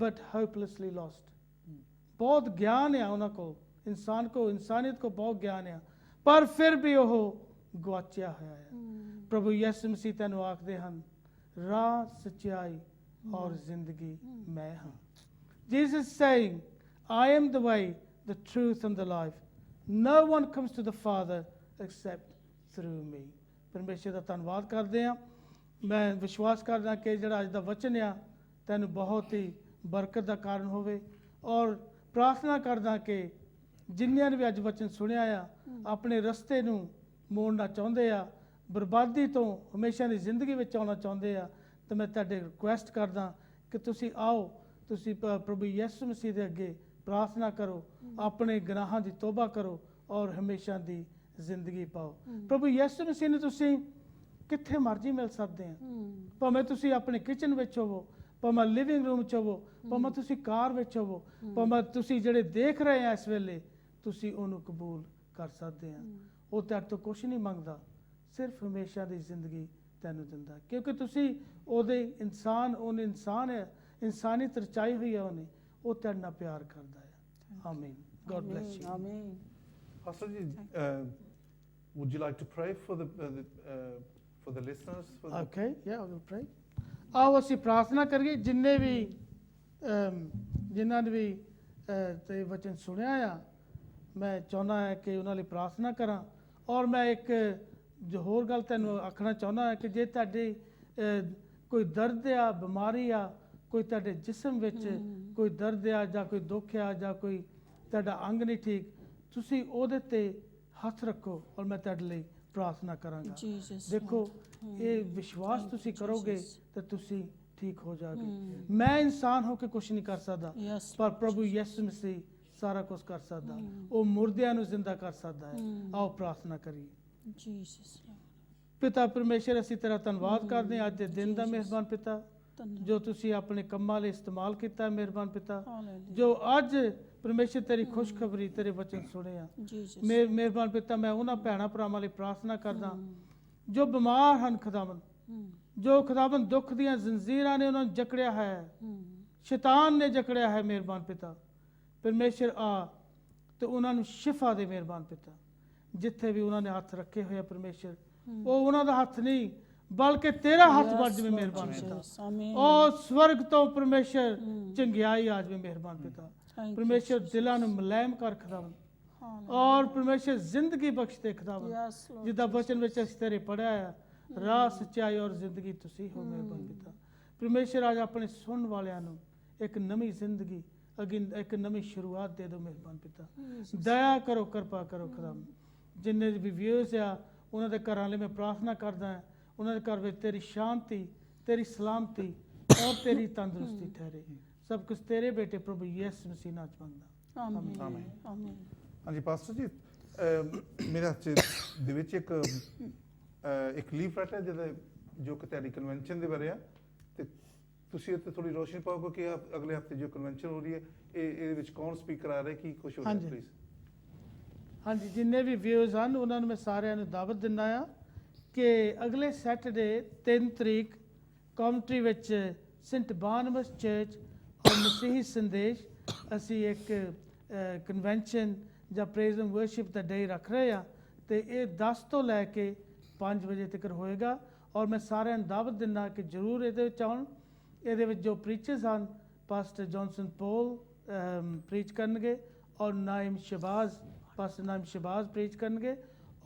Speaker 1: but hopelessly lost. ਬਹੁਤ ਗਿਆਨ ਆ ਉਹਨਾਂ ਕੋਲ, ਇਨਸਾਨ ਕੋ, ਇਨਸਾਨੀਅਤ ਕੋ ਬਹੁਤ ਗਿਆਨ ਆ, ਪਰ ਫਿਰ ਵੀ ਉਹ ਗਵਾਚਿਆ ਹੋਇਆ ਹੈ. ਪ੍ਰਭੂ ਯਿਸੂ ਮਸੀਹ ਤੁਹਾਨੂੰ ਆਖਦੇ ਹਨ, ਰਾਹ, ਸੱਚਾਈ ਔਰ ਜ਼ਿੰਦਗੀ ਮੈਂ ਹਾਂ. Jesus saying, I am the way, the truth and the life. No one comes to the Father except through me. ਪਰਮੇਸ਼ਰ ਦਾ ਧੰਨਵਾਦ ਕਰਦੇ ਹਾਂ. ਮੈਂ ਵਿਸ਼ਵਾਸ ਕਰਦਾ ਕਿ ਜਿਹੜਾ ਅੱਜ ਦਾ ਵਚਨ ਆ ਤੈਨੂੰ ਬਹੁਤ ਹੀ ਬਰਕਤ ਦਾ ਕਾਰਨ ਹੋਵੇ, ਔਰ ਪ੍ਰਾਰਥਨਾ ਕਰਦਾ ਕਿ ਜਿਨ੍ਹਾਂ ਨੇ ਵੀ ਅੱਜ ਵਚਨ ਸੁਣਿਆ ਆ, ਆਪਣੇ ਰਸਤੇ ਨੂੰ ਮੋੜਨਾ ਚਾਹੁੰਦੇ ਆ, ਬਰਬਾਦੀ ਤੋਂ ਹਮੇਸ਼ਾ ਦੀ ਜ਼ਿੰਦਗੀ ਵਿੱਚ ਆਉਣਾ ਚਾਹੁੰਦੇ ਆ, ਤਾਂ ਮੈਂ ਤੁਹਾਡੇ ਰਿਕੁਐਸਟ ਕਰਦਾ ਕਿ ਤੁਸੀਂ ਆਓ, ਤੁਸੀਂ ਪ੍ਰਭੂ ਯਿਸੂ ਮਸੀਹ ਦੇ ਅੱਗੇ ਪ੍ਰਾਰਥਨਾ ਕਰੋ, ਆਪਣੇ ਗੁਨਾਹਾਂ ਦੀ ਤੋਬਾ ਕਰੋ ਔਰ ਹਮੇਸ਼ਾ ਦੀ ਜ਼ਿੰਦਗੀ ਪਾਓ. ਪ੍ਰਭੂ ਯਿਸੂ ਮਸੀਹ ਨੂੰ ਤੁਸੀਂ ਕਿੱਥੇ ਮਰਜ਼ੀ ਮਿਲ ਸਕਦੇ ਆ, ਭਾਵੇਂ ਤੁਸੀਂ ਆਪਣੇ ਕਿਚਨ ਵਿੱਚ ਹੋਵੋ, ਭਾਵੇਂ ਲਿਵਿੰਗ ਰੂਮ 'ਚ ਹੋਵੋ, ਭਾਵੇਂ ਤੁਸੀਂ ਕਾਰ ਵਿੱਚ ਹੋਵੋ, ਭਾਵੇਂ ਤੁਸੀਂ ਜਿਹੜੇ ਦੇਖ ਰਹੇ ਆ ਇਸ ਵੇਲੇ, ਤੁਸੀਂ ਉਹਨੂੰ ਕਬੂਲ ਕਰ ਸਕਦੇ ਆ. ਉਹ ਤੁਹਾਡੇ ਤੋਂ ਕੁਛ ਨਹੀਂ ਮੰਗਦਾ, ਸਿਰਫ ਹਮੇਸ਼ਾ ਦੀ ਜ਼ਿੰਦਗੀ ਤੈਨੂੰ ਦਿੰਦਾ, ਕਿਉਂਕਿ ਤੁਸੀਂ ਉਹਦੇ ਇਨਸਾਨ, ਉਹਨੇ ਇਨਸਾਨ ਹੈ, ਇਨਸਾਨੀਅਤ ਰਚਾਈ ਹੋਈ ਹੈ ਉਹਨੇ, ਉਹ ਤੁਹਾਡੇ ਨਾਲ ਪਿਆਰ ਕਰਦਾ ਹੈ. ਆਮੀਨ. God bless you.
Speaker 4: Amen.
Speaker 3: Pastor ji, would you like to pray for the listeners?
Speaker 1: Okay, yeah, I will pray. ਆਓ ਅਸੀਂ ਪ੍ਰਾਰਥਨਾ ਕਰੀਏ. ਜਿੰਨੇ ਵੀ ਜਿਨ੍ਹਾਂ ਨੇ ਵੀ ਤੇ ਵਚਨ ਸੁਣਿਆ ਆ, ਮੈਂ ਚਾਹੁੰਦਾ ਹਾਂ ਕਿ ਉਹਨਾਂ ਲਈ ਪ੍ਰਾਰਥਨਾ ਕਰਾਂ. ਔਰ ਮੈਂ ਇੱਕ ਜੋ ਹੋਰ ਗੱਲ ਤੈਨੂੰ ਆਖਣਾ ਚਾਹੁੰਦਾ ਹਾਂ ਕਿ ਜੇ ਤੁਹਾਡੇ ਕੋਈ ਦਰਦ ਆ, ਬਿਮਾਰੀ ਆ, ਕੋਈ ਤੁਹਾਡੇ ਜਿਸਮ ਵਿੱਚ ਕੋਈ ਦਰਦ ਆ ਜਾਂ ਕੋਈ ਦੁੱਖ ਆ ਜਾਂ ਕੋਈ ਤੁਹਾਡਾ ਅੰਗ ਨਹੀਂ ਠੀਕ, ਤੁਸੀਂ ਉਹਦੇ ਤੇ ਹੱਥ ਰੱਖੋ ਔਰ ਮੈਂ ਤੁਹਾਡੇ ਲਈ ਪ੍ਰਾਰਥਨਾ ਕਰਾਂਗਾ. ਦੇਖੋ, ਇਹ ਵਿਸ਼ਵਾਸ ਤੁਸੀਂ ਕਰੋਗੇ ਤਾਂ ਤੁਸੀਂ ਠੀਕ ਹੋ ਜਾਓਗੇ. ਮੈਂ ਇਨਸਾਨ ਹੋ ਕੇ ਕੁਝ ਨਹੀਂ ਕਰ ਸਕਦਾ, ਪਰ ਪ੍ਰਭੂ ਯਿਸੂ ਮਸੀਹ ਸਾਰਾ ਕੁਝ ਕਰ ਸਕਦਾ. ਉਹ ਮੁਰਦਿਆਂ ਨੂੰ ਜ਼ਿੰਦਾ ਕਰ ਸਕਦਾ ਹੈ. ਆਓ ਪ੍ਰਾਰਥਨਾ ਕਰੀਏ. ਪਿਤਾ ਪਰਮੇਸ਼ਰ, ਅਸੀਂ ਤੇਰਾ ਧੰਨਵਾਦ ਕਰਦੇ ਹਾਂ ਅੱਜ ਦੇ ਦਿਨ ਦਾ, ਮਿਹਰਬਾਨ ਪਿਤਾ, ਜੋ ਤੁਸੀਂ ਆਪਣੇ ਕੰਮਾਂ ਲਈ ਇਸਤੇਮਾਲ ਕੀਤਾ, ਮਿਹਰਬਾਨ ਪਿਤਾ, ਜੋ ਅੱਜ ਪਰਮੇਸ਼ਰ ਤੇਰੀ ਖੁਸ਼ਖਬਰੀ, ਤੇਰੇ ਵਚਨ ਸੁਣੇ ਆ. ਮਿਹਰਬਾਨ ਪਿਤਾ, ਮੈਂ ਉਹਨਾਂ ਭੈਣਾਂ ਭਰਾਵਾਂ ਲਈ ਪ੍ਰਾਰਥਨਾ ਕਰਦਾ ਜੋ ਬਿਮਾਰ ਹਨ ਖੁਦਾਵੰਦ, ਜੋ ਖੁਦਾਵੰਦ ਦੁੱਖ ਦੀਆਂ ਜ਼ੰਜੀਰਾਂ ਨੇ ਉਹਨਾਂ ਨੂੰ ਜਕੜਿਆ ਹੈ, ਸ਼ੈਤਾਨ ਨੇ ਜਕੜਿਆ ਹੈ. ਮਿਹਰਬਾਨ ਪਿਤਾ ਪਰਮੇਸ਼ਰ, ਆ ਤੇ ਉਹਨਾਂ ਨੂੰ ਸ਼ਿਫਾ ਦੇ. ਮਿਹਰਬਾਨ ਪਿਤਾ, ਜਿੱਥੇ ਵੀ ਉਹਨਾਂ ਨੇ ਹੱਥ ਰੱਖੇ ਹੋਏ ਆ ਪਰਮੇਸ਼ਰ, ਉਹ ਉਹਨਾਂ ਦਾ ਹੱਥ ਨਹੀਂ ਬਲਕਿ ਤੇਰਾ ਹੱਥ
Speaker 4: Yes,
Speaker 1: ਵੱਧ ਜਿਵੇਂ
Speaker 4: Lord
Speaker 1: ਮਿਹਰਬਾਨ ਪਿਤਾ
Speaker 4: Jesus. Amen.
Speaker 1: ਉਹ ਸਵਰਗ ਤੋਂ ਪਰਮੇਸ਼ਰ ਚੰਗਿਆਈ ਆ ਜਾਵੇ ਮਿਹਰਬਾਨ ਪਿਤਾ
Speaker 4: Thank you,
Speaker 1: ਪਰਮੇਸ਼ਰ ਦਿਲਾਂ ਨੂੰ ਮੁਲਾਇਮ ਕਰ ਖੁਦਾਵੰਦ
Speaker 4: Hallelujah.
Speaker 1: ਔਰ ਪਰਮੇਸ਼ਰ ਜ਼ਿੰਦਗੀ ਬਖਸ਼ ਦੇ ਖੁਦਾਵੰਦ
Speaker 4: Yes, Lord.
Speaker 1: ਜਿੱਦਾਂ ਬਚਨ ਵਿੱਚ ਅਸੀਂ ਤੇਰੇ ਪੜਿਆ ਆ ਰਾਹ ਸੱਚਾਈ ਔਰ ਜ਼ਿੰਦਗੀ ਤੁਸੀਂ ਹੋ ਮਿਹਰਬਾਨ ਪਿਤਾ ਪਰਮੇਸ਼ਰ ਅੱਜ ਆਪਣੇ ਸੁਣਨ ਵਾਲਿਆਂ ਨੂੰ ਇੱਕ ਨਵੀਂ ਜ਼ਿੰਦਗੀ ਇੱਕ ਨਵੀਂ ਸ਼ੁਰੂਆਤ ਦੇ ਦਿਓ ਮਿਹਰਬਾਨ ਪਿਤਾ ਦਇਆ ਕਰੋ ਕਿਰਪਾ ਕਰੋ ਖੁਦਾਵੰਦ ਜਿੰਨੇ ਵੀ ਵਿਊਜ਼ ਆ ਉਹਨਾਂ ਦੇ ਘਰਾਂ ਲਈ ਮੈਂ ਪ੍ਰਾਰਥਨਾ ਕਰਦਾ ਹਾਂ ਉਹਨਾਂ ਦੇ ਘਰ ਵਿੱਚ ਤੇਰੀ ਸ਼ਾਂਤੀ ਤੇਰੀ ਸਲਾਮਤੀ ਔਰ ਤੇਰੀ ਤੰਦਰੁਸਤੀ ਠਹਿਰੇ ਸਭ ਕੁਝ ਤੇਰੇ ਬੇਟੇ ਪ੍ਰਭੂ ਯਿਸੂ ਮਸੀਹ ਨਾਮ ਚ ਮੰਗਦਾ
Speaker 4: Amen.
Speaker 3: ਆਮੀਨ।
Speaker 4: Amen.
Speaker 3: ਹਾਂਜੀ ਪਾਸਟਰ ਜੀ ਮੇਰੇ ਹੱਥ 'ਚ ਦੇ ਵਿੱਚ ਇੱਕ ਲੀਫਲੈਟ ਹੈ ਜਿਹਦੇ ਜੋ ਕਿ ਤੁਹਾਡੀ ਕਨਵੈਨਸ਼ਨ ਦੇ ਬਾਰੇ ਆ ਤੇ ਤੁਸੀਂ ਇੱਥੇ ਥੋੜੀ ਰੋਸ਼ਨੀ ਪਾਓਗੇ ਕਿ ਅਗਲੇ ਹਫਤੇ ਜੋ ਕਨਵੈਨਸ਼ਨ ਹੋ ਰਹੀ ਹੈ ਇਹਦੇ ਵਿੱਚ ਕੌਣ ਸਪੀਕਰ ਆ ਰਿਹਾ ਕੀ ਕੁਝ ਹੋ ਰਿਹਾ
Speaker 1: ਹਾਂਜੀ।
Speaker 3: ਪਲੀਜ਼
Speaker 1: ਹਾਂਜੀ ਜਿੰਨੇ ਵੀ ਵਿਊਜ਼ ਹਨ ਉਹਨਾਂ ਨੂੰ ਮੈਂ ਸਾਰਿਆਂ ਨੂੰ ਦਾਵਤ ਦਿੰਦਾ ਆ ਕਿ ਅਗਲੇ ਸੈਟਰਡੇ 3 ਤਰੀਕ ਕੌਮਟਰੀ ਵਿੱਚ ਸੈਂਟ ਬਾਰਨਬਸ ਚਰਚ ਔਰ ਮਸੀਹੀ ਸੰਦੇਸ਼ ਅਸੀਂ ਇੱਕ ਕਨਵੈਨਸ਼ਨ ਜਾਂ ਪ੍ਰੇਜ਼ ਐਂਡ ਵਰਸ਼ਿਪ ਦਾ ਡੇ ਰੱਖ ਰਹੇ ਆ ਤੇ ਇਹ 10 ਤੋਂ ਲੈ ਕੇ 5 ਵਜੇ ਤੱਕ ਹੋਏਗਾ ਔਰ ਮੈਂ ਸਾਰਿਆਂ ਨੂੰ ਦਾਵਤ ਦਿੰਦਾ ਕਿ ਜ਼ਰੂਰ ਇਹਦੇ ਵਿੱਚ ਆਉਣ ਇਹਦੇ ਵਿੱਚ ਜੋ ਪ੍ਰੀਚਰਸ ਹਨ ਪਾਸਟਰ ਜੌਨਸਨ ਪੋਲ ਪ੍ਰੀਚ ਕਰਨਗੇ ਔਰ ਨਾਇਮ ਸ਼ਬਾਜ਼ ਪਾਸਟਰ ਨਾਇਮ ਸ਼ਬਾਜ਼ ਪ੍ਰੀਚ ਕਰਨਗੇ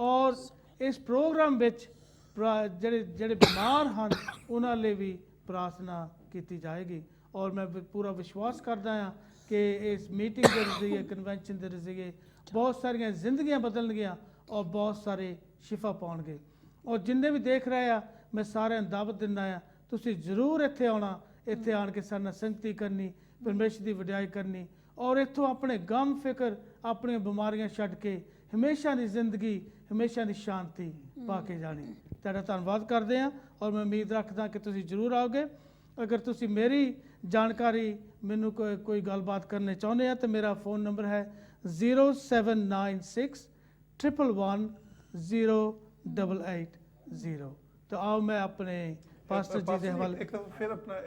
Speaker 1: ਔਰ ਇਸ ਪ੍ਰੋਗਰਾਮ ਵਿੱਚ ਜਿਹੜੇ ਬਿਮਾਰ ਹਨ ਉਹਨਾਂ ਲਈ ਵੀ ਪ੍ਰਾਰਥਨਾ ਕੀਤੀ ਜਾਏਗੀ ਔਰ ਮੈਂ ਪੂਰਾ ਵਿਸ਼ਵਾਸ ਕਰਦਾ ਹਾਂ ਕਿ ਇਸ ਮੀਟਿੰਗ ਦੇ ਜ਼ਰੀਏ ਕਨਵੈਨਸ਼ਨ ਦੇ ਜ਼ਰੀਏ ਬਹੁਤ ਸਾਰੀਆਂ ਜ਼ਿੰਦਗੀਆਂ ਬਦਲਣਗੀਆਂ ਔਰ ਬਹੁਤ ਸਾਰੇ ਸ਼ਿਫਾ ਪਾਉਣਗੇ ਔਰ ਜਿੰਨੇ ਵੀ ਦੇਖ ਰਹੇ ਆ ਮੈਂ ਸਾਰਿਆਂ ਨੂੰ ਦਾਵਤ ਦਿੰਦਾ ਆ ਤੁਸੀਂ ਜ਼ਰੂਰ ਇੱਥੇ ਆਉਣਾ ਇੱਥੇ ਆਣ ਕੇ ਸਾਡੇ ਨਾਲ ਸੰਗਤੀ ਕਰਨੀ ਪਰਮੇਸ਼ਰ ਦੀ ਵਡਿਆਈ ਕਰਨੀ ਔਰ ਇੱਥੋਂ ਆਪਣੇ ਗਮ ਫਿਕਰ ਆਪਣੀਆਂ ਬਿਮਾਰੀਆਂ ਛੱਡ ਕੇ ਹਮੇਸ਼ਾ ਦੀ ਜ਼ਿੰਦਗੀ ਹਮੇਸ਼ਾ ਦੀ ਸ਼ਾਂਤੀ ਪਾ ਕੇ ਜਾਣੀ ਤੁਹਾਡਾ ਧੰਨਵਾਦ ਕਰਦੇ ਹਾਂ ਔਰ ਮੈਂ ਉਮੀਦ ਰੱਖਦਾ ਕਿ ਤੁਸੀਂ ਜ਼ਰੂਰ ਆਓਗੇ ਅਗਰ ਤੁਸੀਂ ਮੇਰੀ ਜਾਣਕਾਰੀ ਮੈਨੂੰ ਕੋਈ ਗੱਲਬਾਤ ਕਰਨੀ ਚਾਹੁੰਦੇ ਆ ਤਾਂ ਮੇਰਾ ਫੋਨ ਨੰਬਰ ਹੈ 0796 111 0880 ਤਾਂ ਆਓ ਮੈਂ ਆਪਣੇ ਪਾਸਟਰ ਜੀ ਦੇ ਹਵਾਲੇ
Speaker 3: ਇੱਕ ਫਿਰ ਆਪਣਾ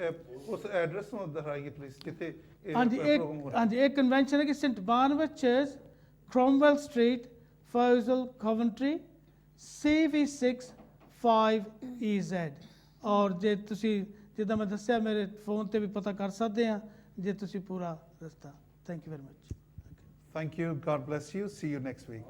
Speaker 3: ਉਸ ਐਡਰੈਸ ਨੂੰ ਦੁਹਰਾਈਏ ਪਲੀਜ਼ ਕਿਤੇ
Speaker 1: ਹਾਂਜੀ ਇਹ ਕਨਵੈਨਸ਼ਨ ਹੈ ਕਿ saint Barnabas church Cromwell street Foleshill Coventry CV6 5EZ ਔਰ ਜੇ ਤੁਸੀਂ ਜਿੱਦਾਂ ਮੈਂ ਦੱਸਿਆ ਮੇਰੇ ਫੋਨ ਤੇ ਵੀ ਪਤਾ ਕਰ ਸਕਦੇ ਆ ਜੇ ਤੁਸੀਂ ਪੂਰਾ ਰਸਤਾ thank you very much
Speaker 3: thank you God bless you see you next week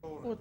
Speaker 1: ਉਹ